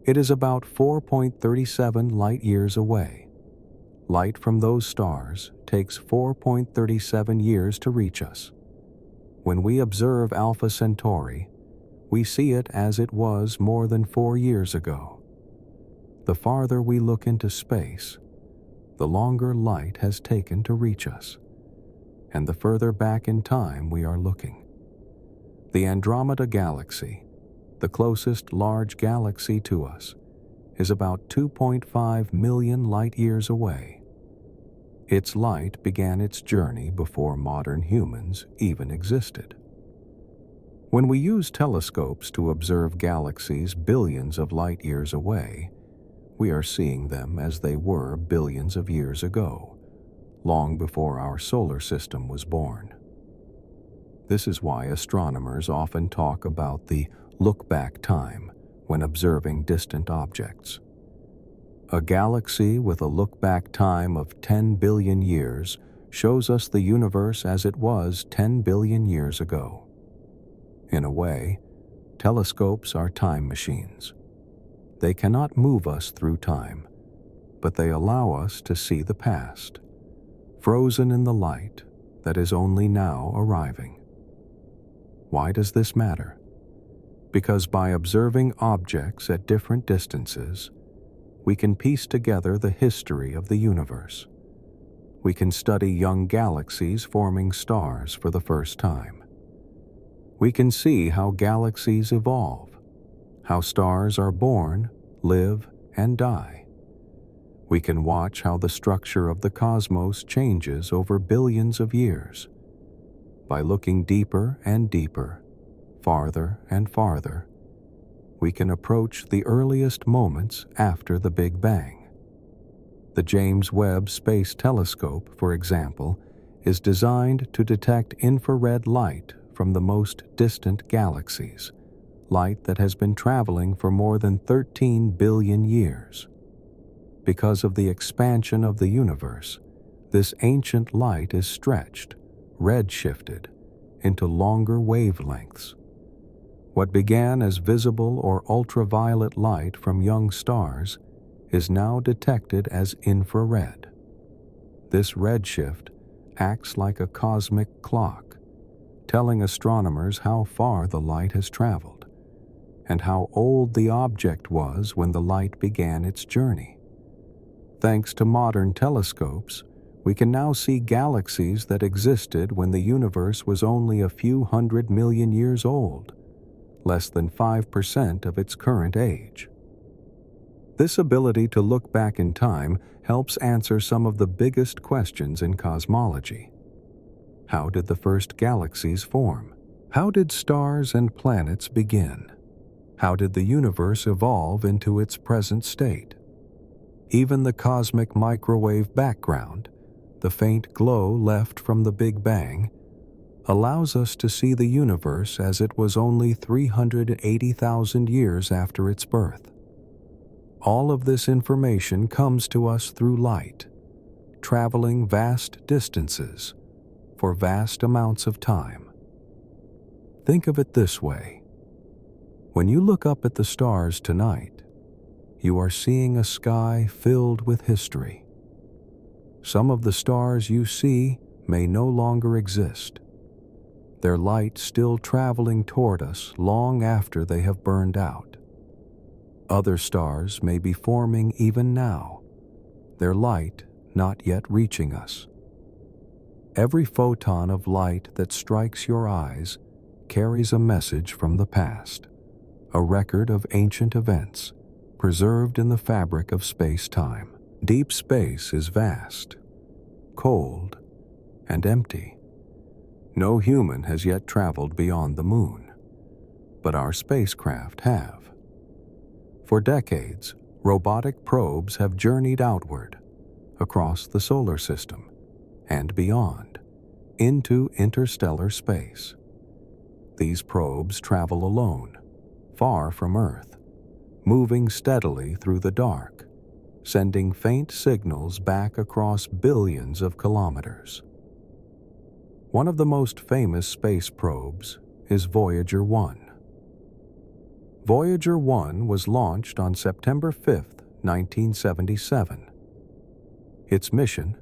It is about 4.37 light-years away. light from those stars takes 4.37 years to reach us. When we observe Alpha Centauri, we see it as it was more than 4 years ago. The farther we look into space, the longer light has taken to reach us, and the further back in time we are looking. The Andromeda Galaxy, the closest large galaxy to us, is about 2.5 million light-years away. Its light began its journey before modern humans even existed. When we use telescopes to observe galaxies billions of light-years away, we are seeing them as they were billions of years ago, long before our solar system was born. This is why astronomers often talk about the look-back time when observing distant objects. A galaxy with a look-back time of 10 billion years shows us the universe as it was 10 billion years ago. In a way, telescopes are time machines. They cannot move us through time, but they allow us to see the past, frozen in the light that is only now arriving. Why does this matter? Because by observing objects at different distances, we can piece together the history of the universe. We can study young galaxies forming stars for the first time. We can see how galaxies evolve, how stars are born, live, and die. We can watch how the structure of the cosmos changes over billions of years. By looking deeper and deeper, farther and farther, we can approach the earliest moments after the Big Bang. The James Webb Space Telescope, for example, is designed to detect infrared light from the most distant galaxies, light that has been traveling for more than 13 billion years. Because of the expansion of the universe, this ancient light is stretched, redshifted, into longer wavelengths. What began as visible or ultraviolet light from young stars is now detected as infrared. This redshift acts like a cosmic clock, telling astronomers how far the light has traveled and how old the object was when the light began its journey. Thanks to modern telescopes, we can now see galaxies that existed when the universe was only a few 100 million years old, less than 5% of its current age. This ability to look back in time helps answer some of the biggest questions in cosmology. How did the first galaxies form? How did stars and planets begin? How did the universe evolve into its present state? Even the cosmic microwave background, the faint glow left from the Big Bang, allows us to see the universe as it was only 380,000 years after its birth. All of this information comes to us through light, traveling vast distances for vast amounts of time. Think of it this way. When you look up at the stars tonight, you are seeing a sky filled with history. Some of the stars you see may no longer exist, their light still traveling toward us long after they have burned out. Other stars may be forming even now, their light not yet reaching us. Every photon of light that strikes your eyes carries a message from the past, a record of ancient events preserved in the fabric of space-time. Deep space is vast, cold, and empty. No human has yet traveled beyond the moon, but our spacecraft have. For decades, robotic probes have journeyed outward, across the solar system, and beyond, into interstellar space. These probes travel alone, far from Earth, moving steadily through the dark, sending faint signals back across billions of kilometers. One of the most famous space probes is Voyager 1. Voyager 1 was launched on September 5, 1977. Its mission?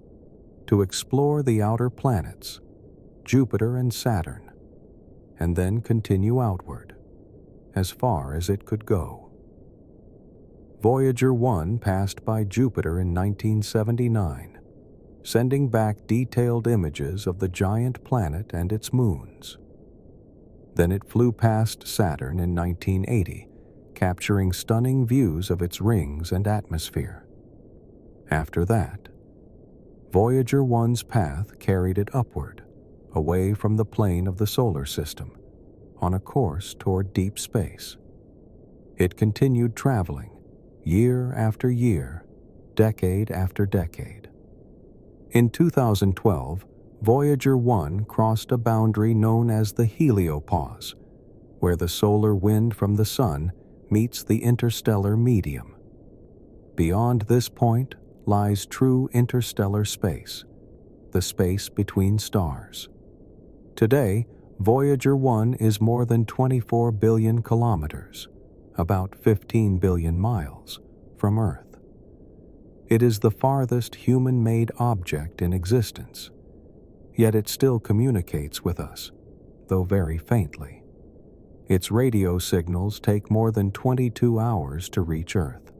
To explore the outer planets, Jupiter and Saturn, and then continue outward, as far as it could go. Voyager 1 passed by Jupiter in 1979, sending back detailed images of the giant planet and its moons. Then it flew past Saturn in 1980, capturing stunning views of its rings and atmosphere. After that, Voyager 1's path carried it upward, away from the plane of the solar system, on a course toward deep space. It continued traveling, year after year, decade after decade. In 2012, Voyager 1 crossed a boundary known as the heliopause, where the solar wind from the Sun meets the interstellar medium. Beyond this point lies true interstellar space, the space between stars. Today, Voyager 1 is more than 24 billion kilometers, about 15 billion miles, from Earth. It is the farthest human-made object in existence, yet it still communicates with us, though very faintly. Its radio signals take more than 22 hours to reach Earth.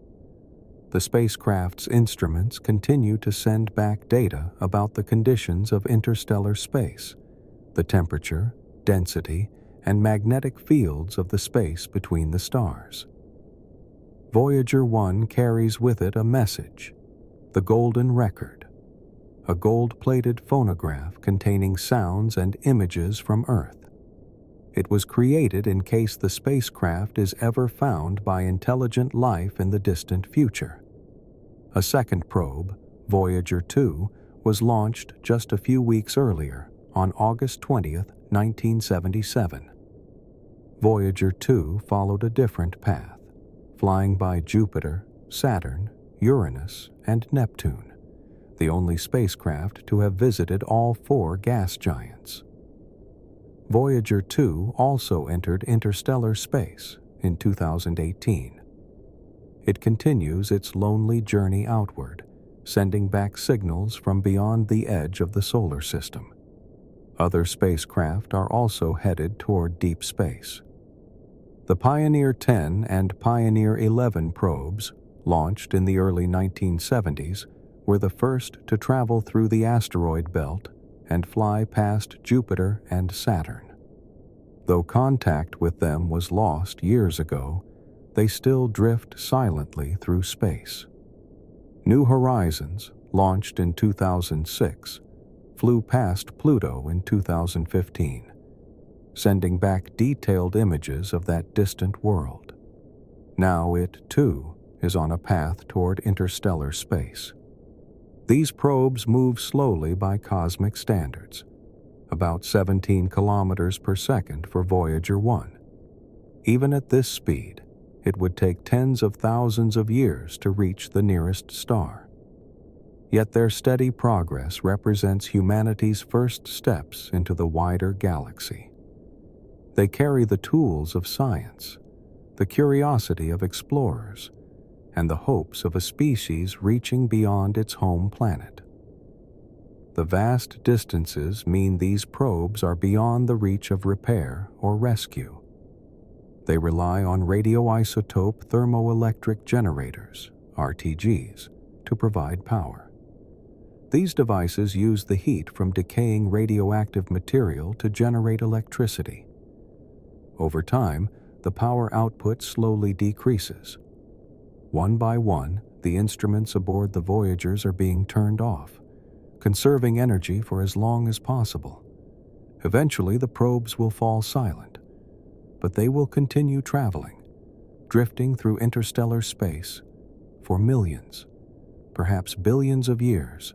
The spacecraft's instruments continue to send back data about the conditions of interstellar space, the temperature, density, and magnetic fields of the space between the stars. Voyager 1 carries with it a message, the Golden Record, a gold-plated phonograph containing sounds and images from Earth. It was created in case the spacecraft is ever found by intelligent life in the distant future. A second probe, Voyager 2, was launched just a few weeks earlier, on August 20th, 1977. Voyager 2 followed a different path, flying by Jupiter, Saturn, Uranus, and Neptune, the only spacecraft to have visited all four gas giants. Voyager 2 also entered interstellar space in 2018. It continues its lonely journey outward, sending back signals from beyond the edge of the solar system. Other spacecraft are also headed toward deep space. The Pioneer 10 and Pioneer 11 probes, launched in the early 1970s, were the first to travel through the asteroid belt and fly past Jupiter and Saturn. Though contact with them was lost years ago, they still drift silently through space. New Horizons, launched in 2006, flew past Pluto in 2015, sending back detailed images of that distant world. Now it, too, is on a path toward interstellar space. These probes move slowly by cosmic standards, about 17 kilometers per second for Voyager 1. Even at this speed, it would take tens of thousands of years to reach the nearest star. Yet their steady progress represents humanity's first steps into the wider galaxy. They carry the tools of science, the curiosity of explorers, and the hopes of a species reaching beyond its home planet. The vast distances mean these probes are beyond the reach of repair or rescue. They rely on radioisotope thermoelectric generators, RTGs, to provide power. These devices use the heat from decaying radioactive material to generate electricity. Over time, the power output slowly decreases. One by one, the instruments aboard the Voyagers are being turned off, conserving energy for as long as possible. Eventually, the probes will fall silent, but they will continue traveling, drifting through interstellar space for millions, perhaps billions of years,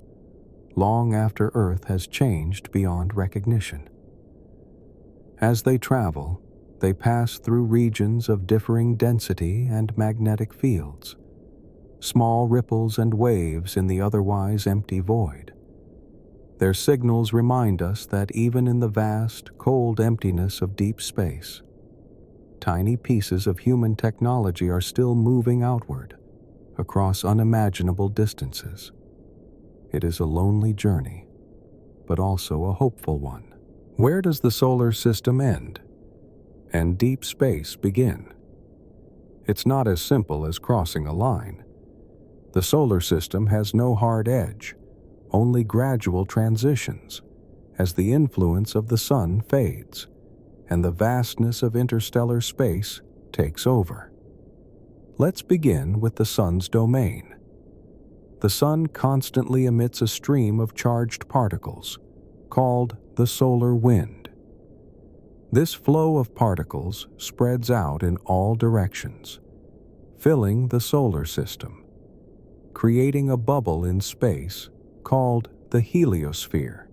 long after Earth has changed beyond recognition. As they travel, they pass through regions of differing density and magnetic fields, small ripples and waves in the otherwise empty void. Their signals remind us that even in the vast, cold emptiness of deep space, tiny pieces of human technology are still moving outward, across unimaginable distances. It is a lonely journey, but also a hopeful one. Where does the solar system end and deep space begin? It's not as simple as crossing a line. The solar system has no hard edge, only gradual transitions as the influence of the sun fades and the vastness of interstellar space takes over. Let's begin with the sun's domain. The sun constantly emits a stream of charged particles, called the solar wind. This flow of particles spreads out in all directions, filling the solar system, creating a bubble in space called the heliosphere.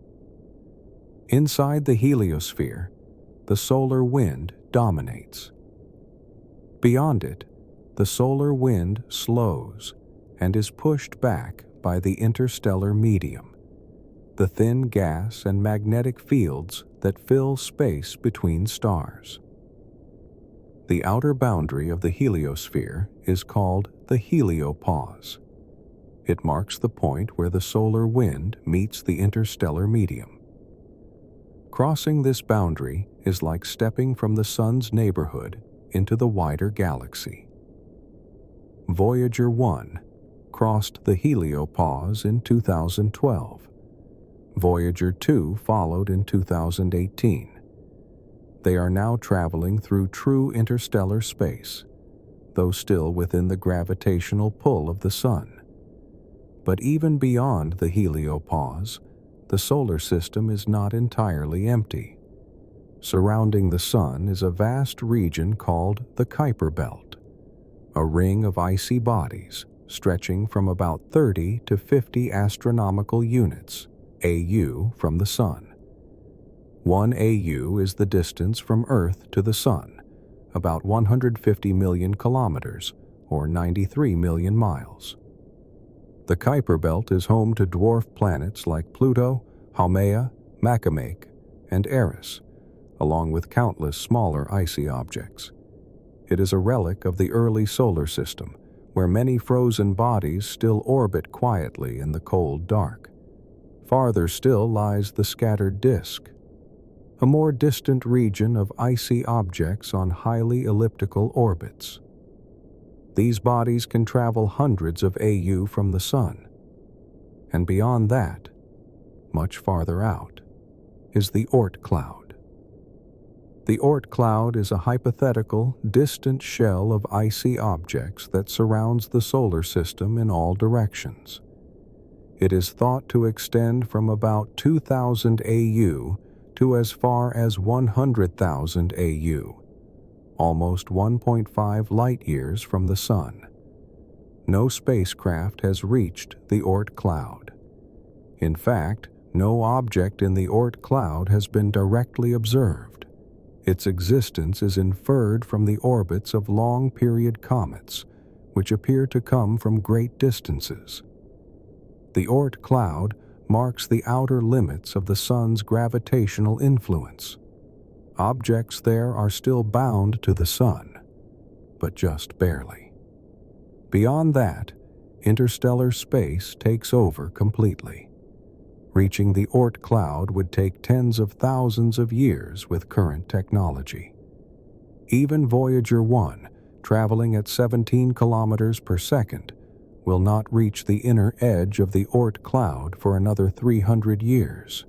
Inside the heliosphere, the solar wind dominates. Beyond it, the solar wind slows and is pushed back by the interstellar medium, the thin gas and magnetic fields that fill space between stars. The outer boundary of the heliosphere is called the heliopause. It marks the point where the solar wind meets the interstellar medium. Crossing this boundary is like stepping from the sun's neighborhood into the wider galaxy. Voyager 1 crossed the heliopause in 2012. Voyager 2 followed in 2018. They are now traveling through true interstellar space, though still within the gravitational pull of the sun. But even beyond the heliopause, the solar system is not entirely empty. Surrounding the sun is a vast region called the Kuiper Belt, a ring of icy bodies stretching from about 30 to 50 astronomical units, AU, from the sun. 1 AU is the distance from Earth to the sun, about 150 million kilometers, or 93 million miles. The Kuiper Belt is home to dwarf planets like Pluto, Haumea, Makemake, and Eris, along with countless smaller icy objects. It is a relic of the early solar system, where many frozen bodies still orbit quietly in the cold dark. Farther still lies the scattered disk, a more distant region of icy objects on highly elliptical orbits. These bodies can travel hundreds of AU from the sun. And beyond that, much farther out, is the Oort cloud. The Oort cloud is a hypothetical, distant shell of icy objects that surrounds the solar system in all directions. It is thought to extend from about 2,000 AU to as far as 100,000 AU, almost 1.5 light-years from the sun. No spacecraft has reached the Oort cloud. In fact, no object in the Oort cloud has been directly observed. Its existence is inferred from the orbits of long-period comets, which appear to come from great distances. The Oort cloud marks the outer limits of the sun's gravitational influence. Objects there are still bound to the sun, but just barely. Beyond that, interstellar space takes over completely. Reaching the Oort cloud would take tens of thousands of years with current technology. Even Voyager 1, traveling at 17 kilometers per second, will not reach the inner edge of the Oort cloud for another 300 years.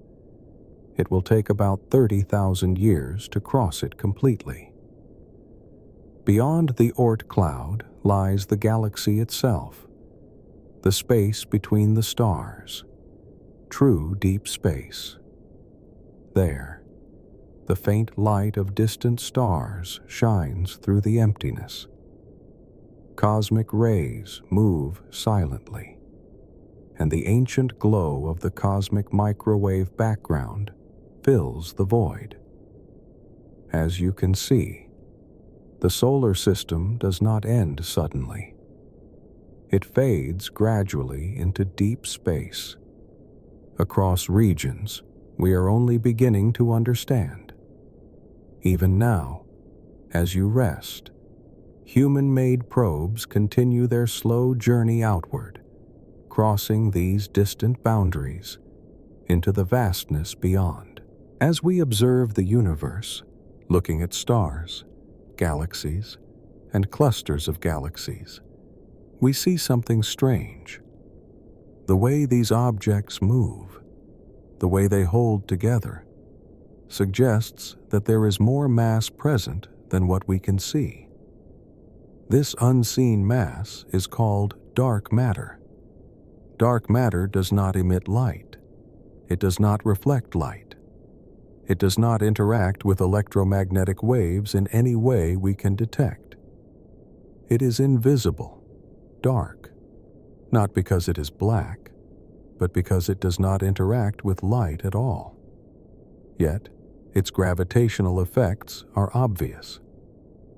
It will take about 30,000 years to cross it completely. Beyond the Oort cloud lies the galaxy itself, the space between the stars, true deep space. There, the faint light of distant stars shines through the emptiness. Cosmic rays move silently, and the ancient glow of the cosmic microwave background fills the void. As you can see, the solar system does not end suddenly. It fades gradually into deep space. Across regions we are only beginning to understand. Even now, as you rest, human-made probes continue their slow journey outward, crossing these distant boundaries into the vastness beyond. As we observe the universe, looking at stars, galaxies, and clusters of galaxies, we see something strange. The way these objects move, the way they hold together, suggests that there is more mass present than what we can see. This unseen mass is called dark matter. Dark matter does not emit light. It does not reflect light. It does not interact with electromagnetic waves in any way we can detect. It is invisible, dark, not because it is black, but because it does not interact with light at all. Yet, its gravitational effects are obvious.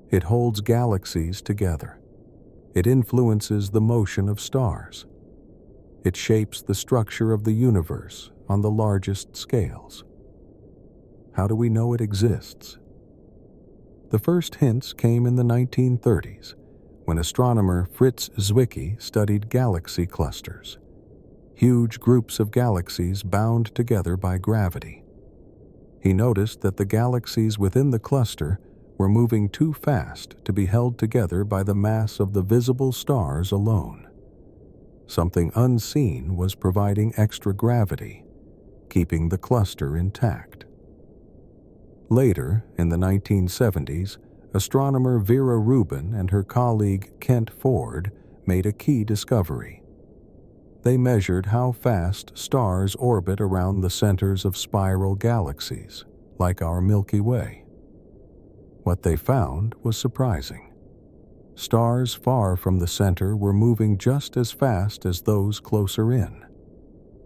It holds galaxies together. It influences the motion of stars. It shapes the structure of the universe on the largest scales. How do we know it exists? The first hints came in the 1930s, when astronomer Fritz Zwicky studied galaxy clusters, huge groups of galaxies bound together by gravity. He noticed that the galaxies within the cluster were moving too fast to be held together by the mass of the visible stars alone. Something unseen was providing extra gravity, keeping the cluster intact. Later, in the 1970s, astronomer Vera Rubin and her colleague Kent Ford made a key discovery. They measured how fast stars orbit around the centers of spiral galaxies, like our Milky Way. What they found was surprising. Stars far from the center were moving just as fast as those closer in,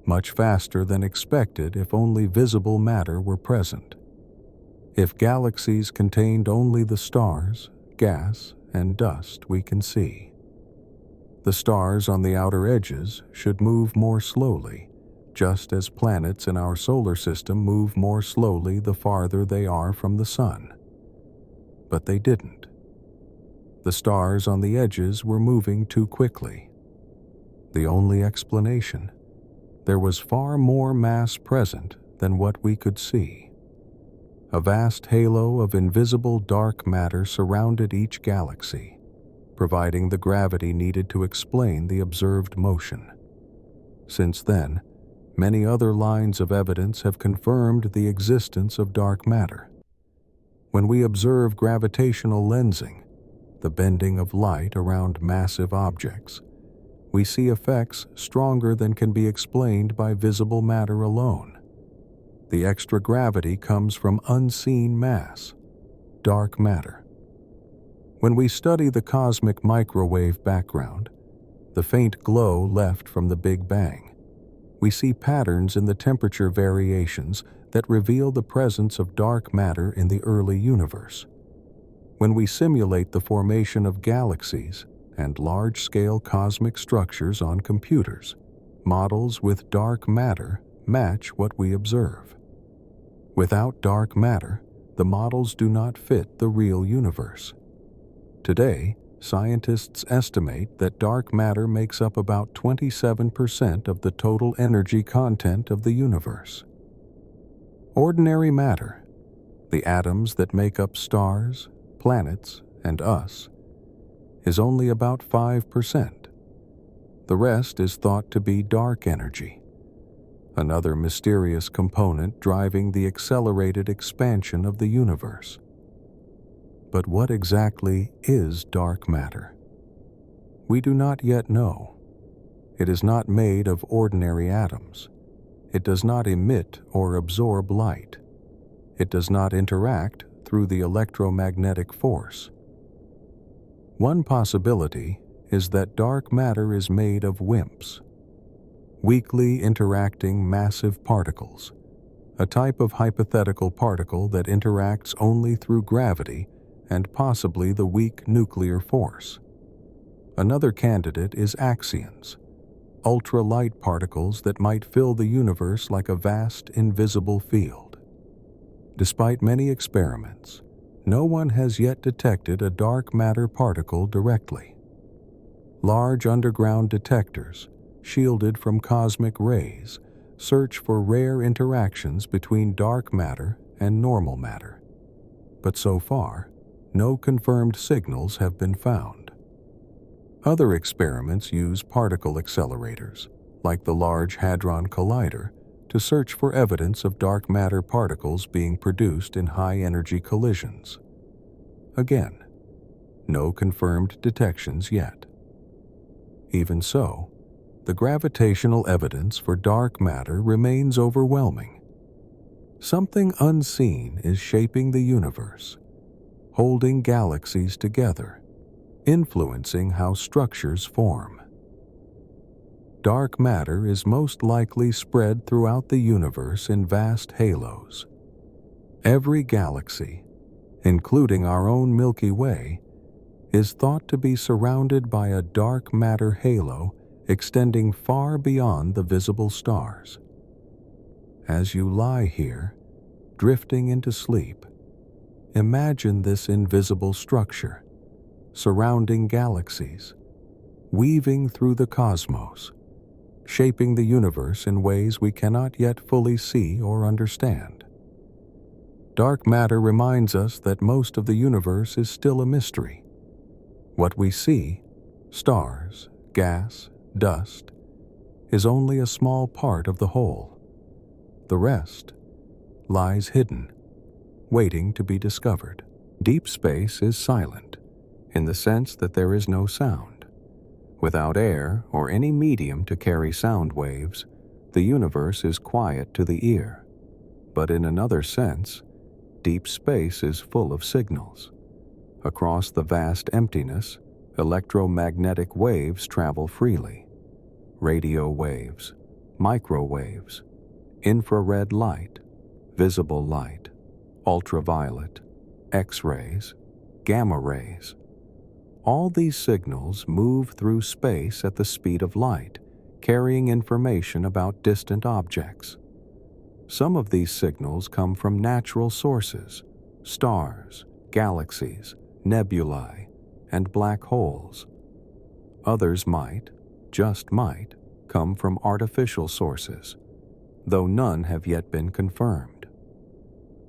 much faster than expected if only visible matter were present. If galaxies contained only the stars, gas, and dust we can see, the stars on the outer edges should move more slowly, just as planets in our solar system move more slowly the farther they are from the sun. But they didn't. The stars on the edges were moving too quickly. The only explanation: there was far more mass present than what we could see. A vast halo of invisible dark matter surrounded each galaxy, providing the gravity needed to explain the observed motion. Since then, many other lines of evidence have confirmed the existence of dark matter. When we observe gravitational lensing, the bending of light around massive objects, we see effects stronger than can be explained by visible matter alone. The extra gravity comes from unseen mass, dark matter. When we study the cosmic microwave background, the faint glow left from the Big Bang, we see patterns in the temperature variations that reveal the presence of dark matter in the early universe. When we simulate the formation of galaxies and large-scale cosmic structures on computers, models with dark matter match what we observe. Without dark matter, the models do not fit the real universe. Today, scientists estimate that dark matter makes up about 27% of the total energy content of the universe. Ordinary matter, the atoms that make up stars, planets, and us, is only about 5%. The rest is thought to be dark energy, another mysterious component driving the accelerated expansion of the universe. But what exactly is dark matter? We do not yet know. It is not made of ordinary atoms. It does not emit or absorb light. It does not interact through the electromagnetic force. One possibility is that dark matter is made of WIMPs, weakly interacting massive particles, a type of hypothetical particle that interacts only through gravity and possibly the weak nuclear force. Another candidate is axions, ultra-light particles that might fill the universe like a vast invisible field. Despite many experiments, no one has yet detected a dark matter particle directly. Large underground detectors, shielded from cosmic rays, search for rare interactions between dark matter and normal matter. But so far, no confirmed signals have been found. Other experiments use particle accelerators, like the Large Hadron Collider, to search for evidence of dark matter particles being produced in high-energy collisions. Again, no confirmed detections yet. Even so, the gravitational evidence for dark matter remains overwhelming. Something unseen is shaping the universe, holding galaxies together, influencing how structures form. Dark matter is most likely spread throughout the universe in vast halos. Every galaxy, including our own Milky Way, is thought to be surrounded by a dark matter halo extending far beyond the visible stars. As you lie here, drifting into sleep, imagine this invisible structure, surrounding galaxies, weaving through the cosmos, shaping the universe in ways we cannot yet fully see or understand. Dark matter reminds us that most of the universe is still a mystery. What we see, stars, gas, dust, is only a small part of the whole. The rest lies hidden, waiting to be discovered. Deep space is silent, in the sense that there is no sound. Without air or any medium to carry sound waves, the universe is quiet to the ear. But in another sense, deep space is full of signals. Across the vast emptiness, electromagnetic waves travel freely. Radio waves, microwaves, infrared light, visible light, ultraviolet, X-rays, gamma rays. All these signals move through space at the speed of light, carrying information about distant objects. Some of these signals come from natural sources, stars, galaxies, nebulae, and black holes. Others might, just might, come from artificial sources, though none have yet been confirmed.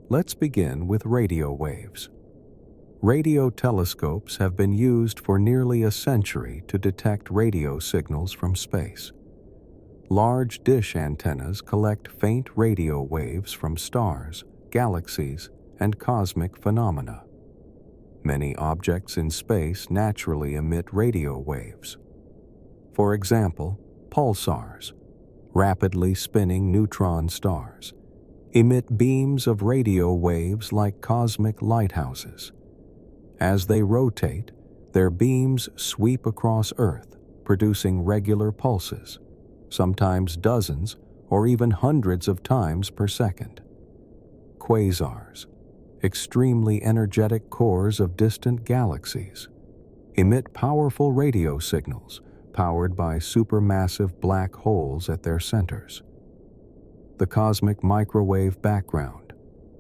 Let's begin with radio waves. Radio telescopes have been used for nearly a century to detect radio signals from space. Large dish antennas collect faint radio waves from stars, galaxies, and cosmic phenomena. Many objects in space naturally emit radio waves. For example, pulsars, rapidly spinning neutron stars, emit beams of radio waves like cosmic lighthouses. As they rotate, their beams sweep across Earth, producing regular pulses, sometimes dozens or even hundreds of times per second. Quasars, extremely energetic cores of distant galaxies, emit powerful radio signals powered by supermassive black holes at their centers. The cosmic microwave background,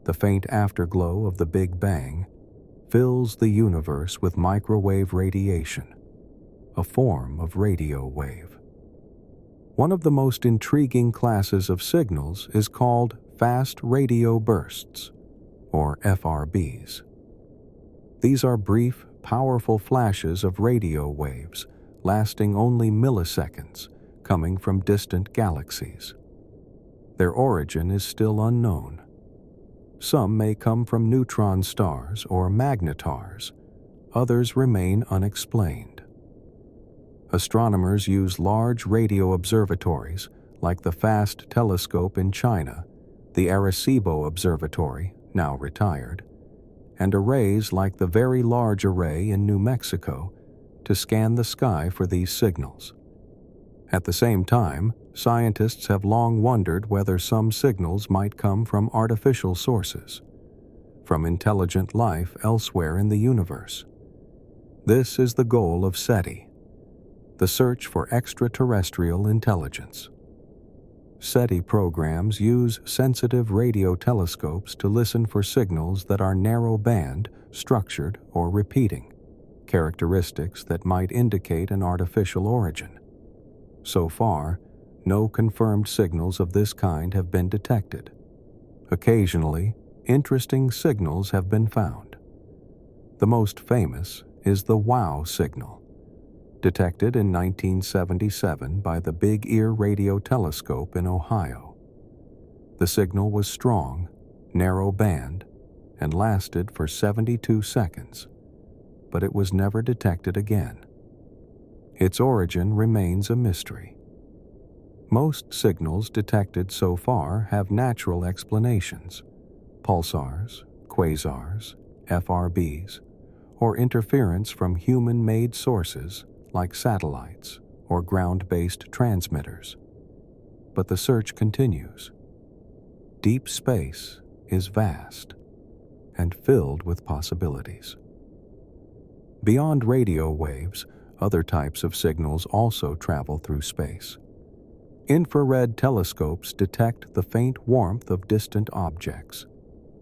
the faint afterglow of the Big Bang, fills the universe with microwave radiation, a form of radio wave. One of the most intriguing classes of signals is called fast radio bursts, or FRBs. These are brief, powerful flashes of radio waves lasting only milliseconds, coming from distant galaxies. Their origin is still unknown. Some may come from neutron stars or magnetars, others remain unexplained. Astronomers use large radio observatories like the FAST telescope in China, the Arecibo Observatory, now retired, and arrays like the Very Large Array in New Mexico to scan the sky for these signals. At the same time, scientists have long wondered whether some signals might come from artificial sources, from intelligent life elsewhere in the universe. This is the goal of SETI, the search for extraterrestrial intelligence. SETI programs use sensitive radio telescopes to listen for signals that are narrow-band, structured, or repeating, characteristics that might indicate an artificial origin. So far, no confirmed signals of this kind have been detected. Occasionally, interesting signals have been found. The most famous is the WOW signal, detected in 1977 by the Big Ear Radio Telescope in Ohio. The signal was strong, narrow band, and lasted for 72 seconds, but it was never detected again. Its origin remains a mystery. Most signals detected so far have natural explanations: pulsars, quasars, FRBs, or interference from human-made sources like satellites or ground-based transmitters. But the search continues. Deep space is vast and filled with possibilities. Beyond radio waves, other types of signals also travel through space. Infrared telescopes detect the faint warmth of distant objects,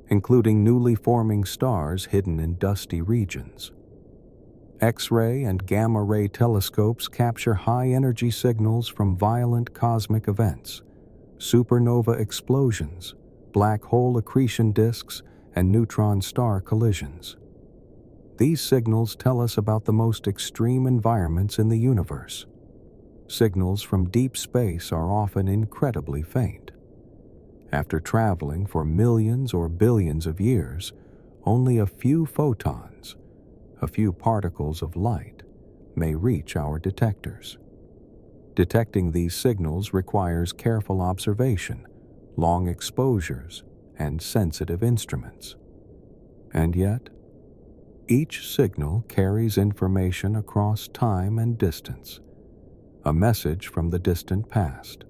including newly forming stars hidden in dusty regions. X-ray and gamma-ray telescopes capture high-energy signals from violent cosmic events, supernova explosions, black hole accretion disks, and neutron star collisions. These signals tell us about the most extreme environments in the universe. Signals from deep space are often incredibly faint. After traveling for millions or billions of years, only a few photons, a few particles of light, may reach our detectors. Detecting these signals requires careful observation, long exposures, and sensitive instruments. And yet, each signal carries information across time and distance, a message from the distant past.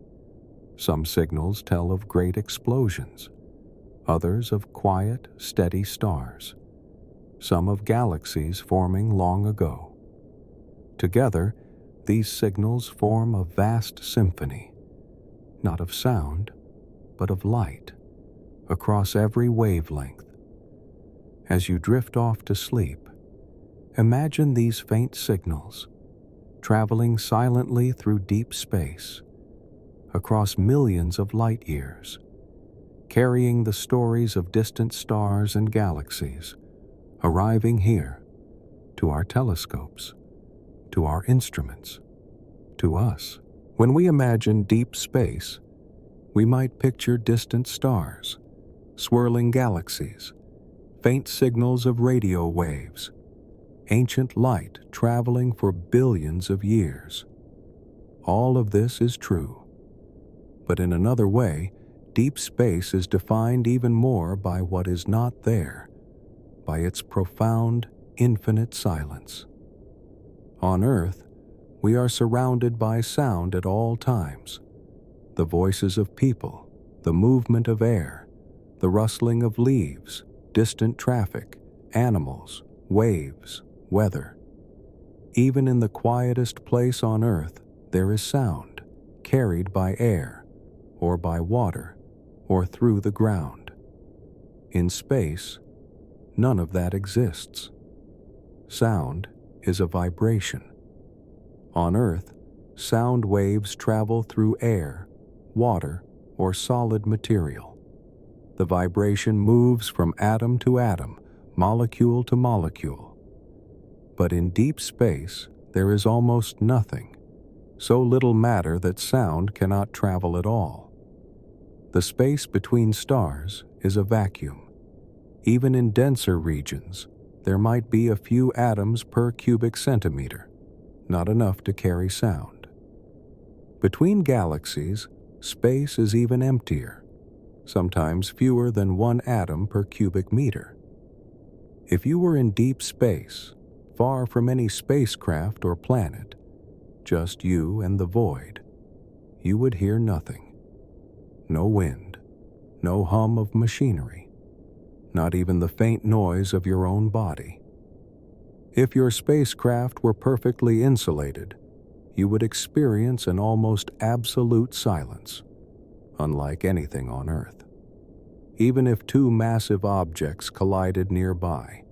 Some signals tell of great explosions, others of quiet, steady stars, some of galaxies forming long ago. Together, these signals form a vast symphony, not of sound, but of light, across every wavelength. As you drift off to sleep, imagine these faint signals traveling silently through deep space, across millions of light years, carrying the stories of distant stars and galaxies, arriving here, to our telescopes, to our instruments, to us. When we imagine deep space, we might picture distant stars, swirling galaxies, faint signals of radio waves, ancient light traveling for billions of years. All of this is true. But in another way, deep space is defined even more by what is not there, by its profound, infinite silence. On Earth, we are surrounded by sound at all times: the voices of people, the movement of air, the rustling of leaves, distant traffic, animals, waves, weather. Even in the quietest place on Earth, there is sound, carried by air, or by water, or through the ground. In space, none of that exists. Sound is a vibration. On Earth, sound waves travel through air, water, or solid material. The vibration moves from atom to atom, molecule to molecule. But in deep space, there is almost nothing, so little matter that sound cannot travel at all. The space between stars is a vacuum. Even in denser regions, there might be a few atoms per cubic centimeter, not enough to carry sound. Between galaxies, space is even emptier, sometimes fewer than one atom per cubic meter. If you were in deep space, far from any spacecraft or planet, just you and the void, you would hear nothing. No wind, no hum of machinery, not even the faint noise of your own body. If your spacecraft were perfectly insulated, you would experience an almost absolute silence, unlike anything on Earth. Even if two massive objects collided nearby,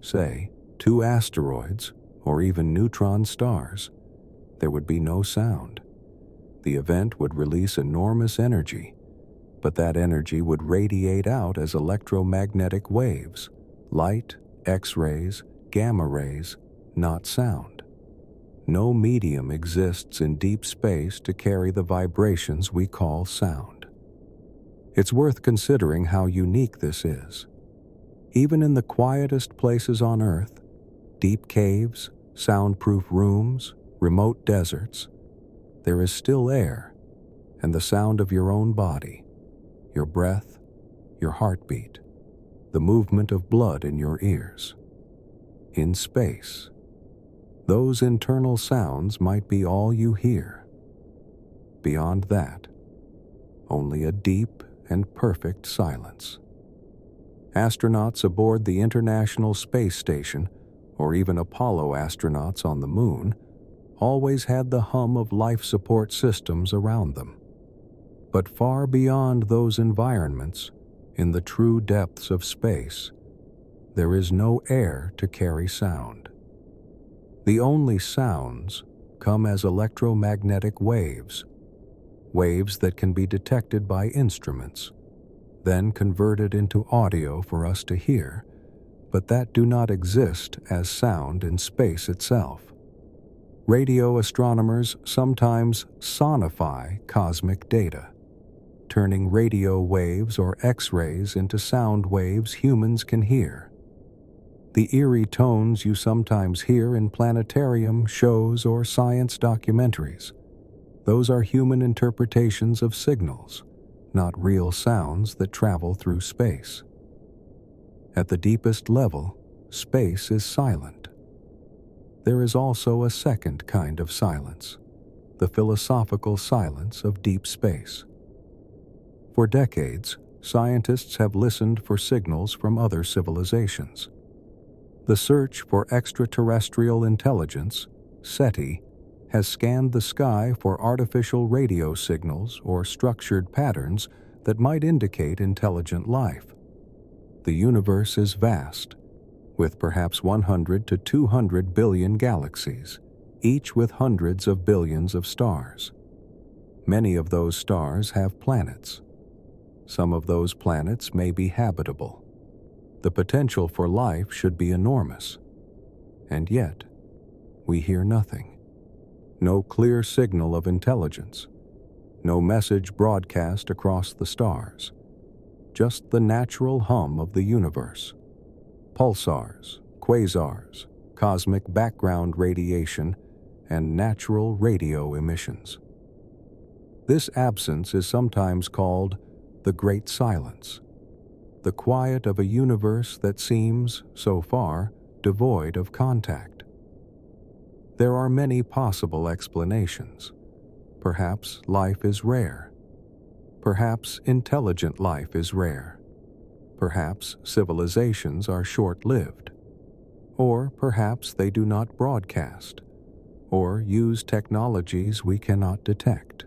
say, two asteroids or even neutron stars, there would be no sound. The event would release enormous energy, but that energy would radiate out as electromagnetic waves, light, X-rays, gamma rays, not sound. No medium exists in deep space to carry the vibrations we call sound. It's worth considering how unique this is. Even in the quietest places on Earth, deep caves, soundproof rooms, remote deserts, there is still air and the sound of your own body, your breath, your heartbeat, the movement of blood in your ears. In space, those internal sounds might be all you hear. Beyond that, only a deep and perfect silence. Astronauts aboard the International Space Station, or even Apollo astronauts on the Moon, always had the hum of life support systems around them. But far beyond those environments, in the true depths of space, there is no air to carry sound. The only sounds come as electromagnetic waves, waves that can be detected by instruments, then converted into audio for us to hear, but that do not exist as sound in space itself. Radio astronomers sometimes sonify cosmic data, turning radio waves or X-rays into sound waves humans can hear. The eerie tones you sometimes hear in planetarium shows or science documentaries, those are human interpretations of signals, not real sounds that travel through space. At the deepest level, space is silent. There is also a second kind of silence, the philosophical silence of deep space. For decades, scientists have listened for signals from other civilizations. The search for extraterrestrial intelligence, SETI, has scanned the sky for artificial radio signals or structured patterns that might indicate intelligent life. The universe is vast, with perhaps 100 to 200 billion galaxies, each with hundreds of billions of stars. Many of those stars have planets. Some of those planets may be habitable. The potential for life should be enormous. And yet, we hear nothing. No clear signal of intelligence. No message broadcast across the stars. Just the natural hum of the universe. Pulsars, quasars, cosmic background radiation, and natural radio emissions. This absence is sometimes called the Great Silence, the quiet of a universe that seems, so far, devoid of contact. There are many possible explanations. Perhaps life is rare. Perhaps intelligent life is rare. Perhaps civilizations are short-lived. Or perhaps they do not broadcast, or use technologies we cannot detect.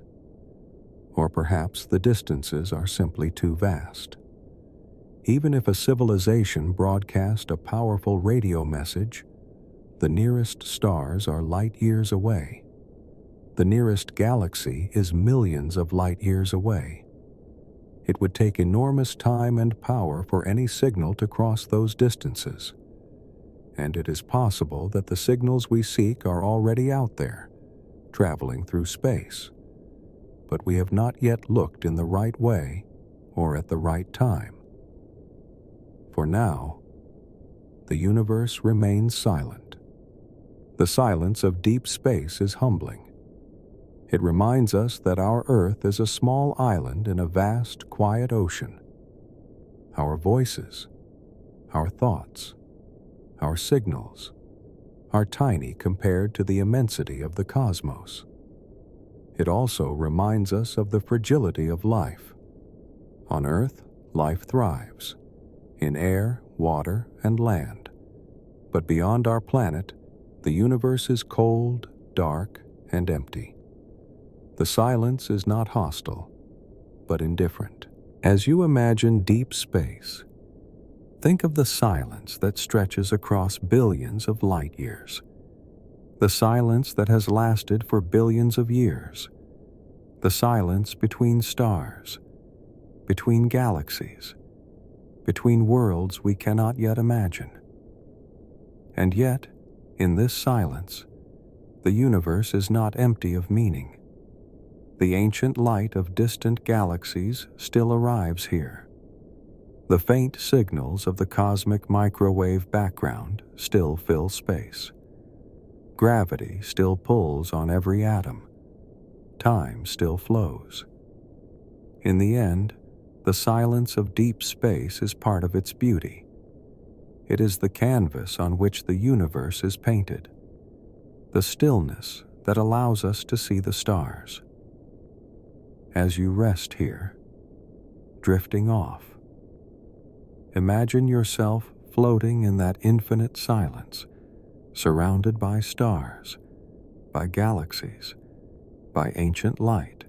Or perhaps the distances are simply too vast. Even if a civilization broadcast a powerful radio message, the nearest stars are light years away. The nearest galaxy is millions of light years away. It would take enormous time and power for any signal to cross those distances. And it is possible that the signals we seek are already out there, traveling through space. But we have not yet looked in the right way or at the right time. For now, the universe remains silent. The silence of deep space is humbling. It reminds us that our Earth is a small island in a vast, quiet ocean. Our voices, our thoughts, our signals are tiny compared to the immensity of the cosmos. It also reminds us of the fragility of life. On Earth, life thrives, in air, water, and land. But beyond our planet, the universe is cold, dark, and empty. The silence is not hostile, but indifferent. As you imagine deep space, think of the silence that stretches across billions of light years. The silence that has lasted for billions of years. the silence between stars, between galaxies, between worlds we cannot yet imagine. And yet, in this silence, the universe is not empty of meaning. The ancient light of distant galaxies still arrives here. The faint signals of the cosmic microwave background still fill space. Gravity still pulls on every atom. Time still flows. In the end, the silence of deep space is part of its beauty. It is the canvas on which the universe is painted, the stillness that allows us to see the stars. As you rest here, drifting off, imagine yourself floating in that infinite silence, surrounded by stars, by galaxies, by ancient light,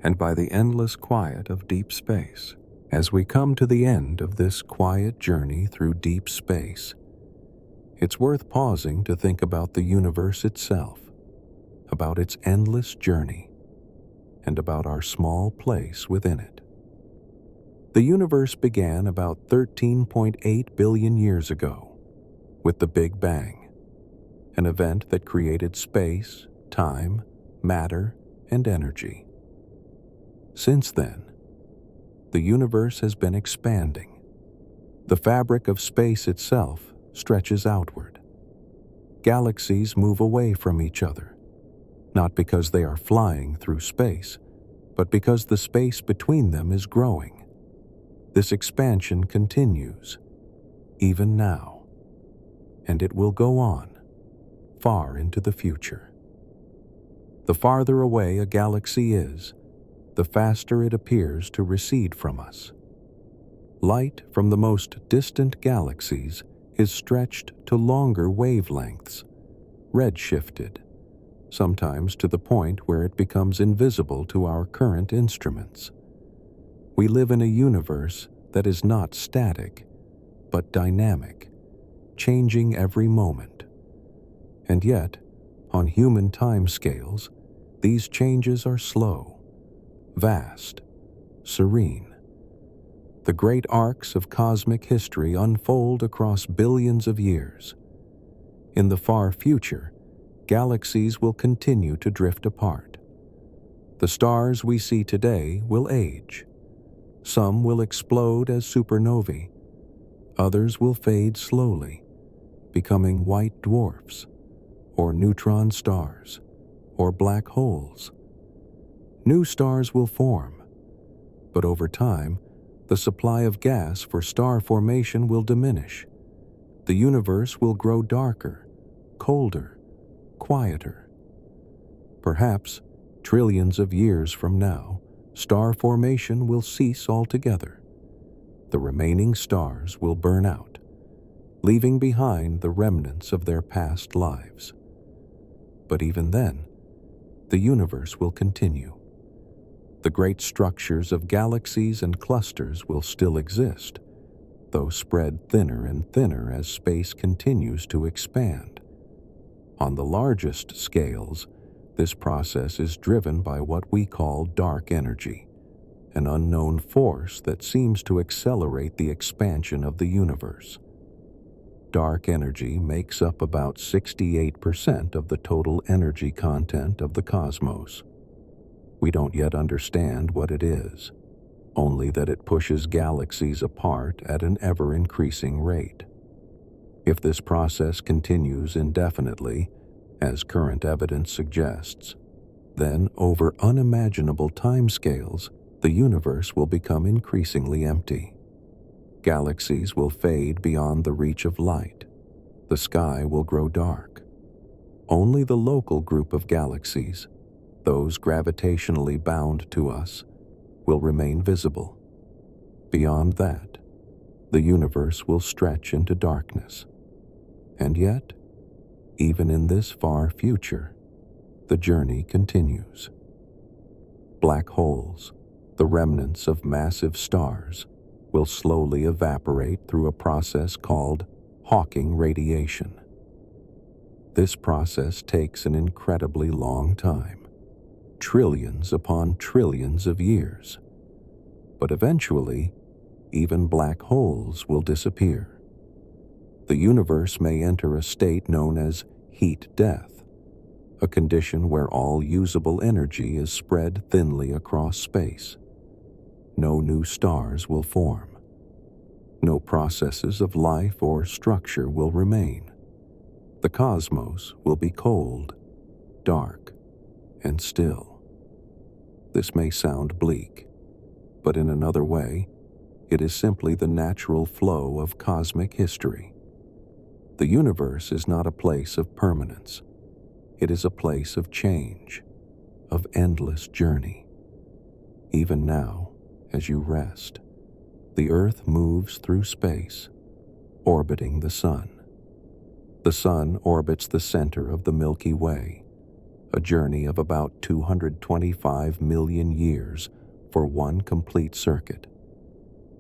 and by the endless quiet of deep space. As we come to the end of this quiet journey through deep space, it's worth pausing to think about the universe itself, about its endless journey, and about our small place within it. The universe began about 13.8 billion years ago, with the Big Bang, an event that created space, time, matter, and energy. Since then, the universe has been expanding. The fabric of space itself stretches outward. Galaxies move away from each other, not because they are flying through space, but because the space between them is growing. This expansion continues, even now, and it will go on, far into the future. The farther away a galaxy is, the faster it appears to recede from us. Light from the most distant galaxies is stretched to longer wavelengths, redshifted, sometimes to the point where it becomes invisible to our current instruments. We live in a universe that is not static, but dynamic, changing every moment. And yet, on human timescales, these changes are slow, vast, serene. The great arcs of cosmic history unfold across billions of years. In the far future, galaxies will continue to drift apart. The stars we see today will age. Some will explode as supernovae. Others will fade slowly, becoming white dwarfs, or neutron stars, or black holes. New stars will form, but over time, the supply of gas for star formation will diminish. The universe will grow darker, colder, quieter. Perhaps, trillions of years from now, star formation will cease altogether. The remaining stars will burn out, leaving behind the remnants of their past lives. But even then, the universe will continue. The great structures of galaxies and clusters will still exist, though spread thinner and thinner as space continues to expand. On the largest scales, this process is driven by what we call dark energy, an unknown force that seems to accelerate the expansion of the universe. Dark energy makes up about 68% of the total energy content of the cosmos. We don't yet understand what it is, only that it pushes galaxies apart at an ever-increasing rate. If this process continues indefinitely, as current evidence suggests, then over unimaginable timescales, the universe will become increasingly empty. Galaxies will fade beyond the reach of light. The sky will grow dark. Only the local group of galaxies, those gravitationally bound to us, will remain visible. Beyond that, the universe will stretch into darkness. And yet, even in this far future, the journey continues. Black holes, the remnants of massive stars, will slowly evaporate through a process called Hawking radiation. This process takes an incredibly long time. trillions upon trillions of years. But eventually, even black holes will disappear. The universe may enter a state known as heat death, a condition where all usable energy is spread thinly across space. No new stars will form. No processes of life or structure will remain. The cosmos will be cold, dark, and still. This may sound bleak, but in another way, it is simply the natural flow of cosmic history. The universe is not a place of permanence. It is a place of change, of endless journey. Even now, as you rest, the Earth moves through space, orbiting the Sun. The Sun orbits the center of the Milky Way, a journey of about 225 million years for one complete circuit.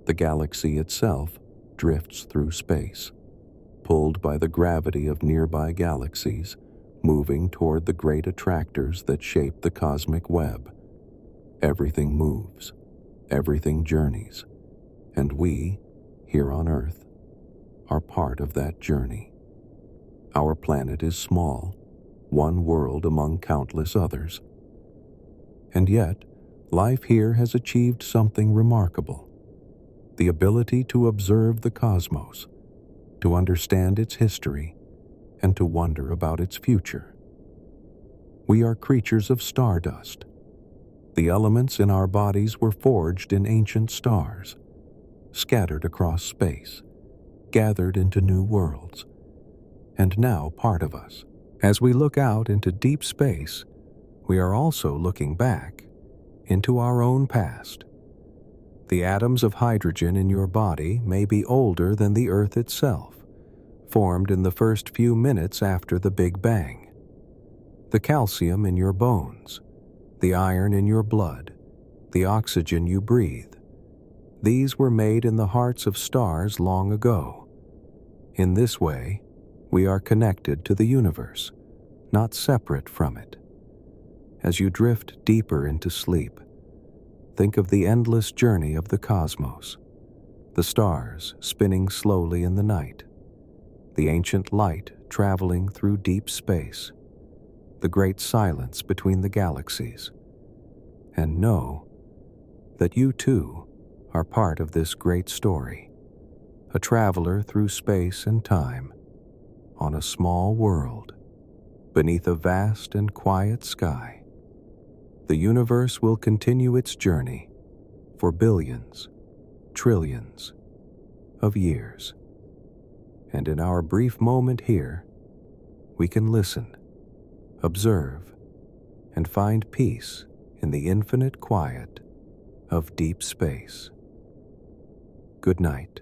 The galaxy itself drifts through space, pulled by the gravity of nearby galaxies, moving toward the great attractors that shape the cosmic web. Everything moves, everything journeys, and we, here on Earth, are part of that journey. Our planet is small, one world among countless others. And yet, life here has achieved something remarkable: the ability to observe the cosmos, to understand its history, and to wonder about its future. We are creatures of stardust. The elements in our bodies were forged in ancient stars, scattered across space, gathered into new worlds, and now part of us. As we look out into deep space, we are also looking back into our own past. The atoms of hydrogen in your body may be older than the Earth itself, formed in the first few minutes after the Big Bang. The calcium in your bones, the iron in your blood, the oxygen you breathe, these were made in the hearts of stars long ago. In this way, we are connected to the universe, not separate from it. As you drift deeper into sleep, think of the endless journey of the cosmos, the stars spinning slowly in the night, the ancient light traveling through deep space, the great silence between the galaxies, and know that you too are part of this great story, a traveler through space and time, on a small world, beneath a vast and quiet sky. The universe will continue its journey for billions, trillions of years. And in our brief moment here, we can listen, observe, and find peace in the infinite quiet of deep space. Good night.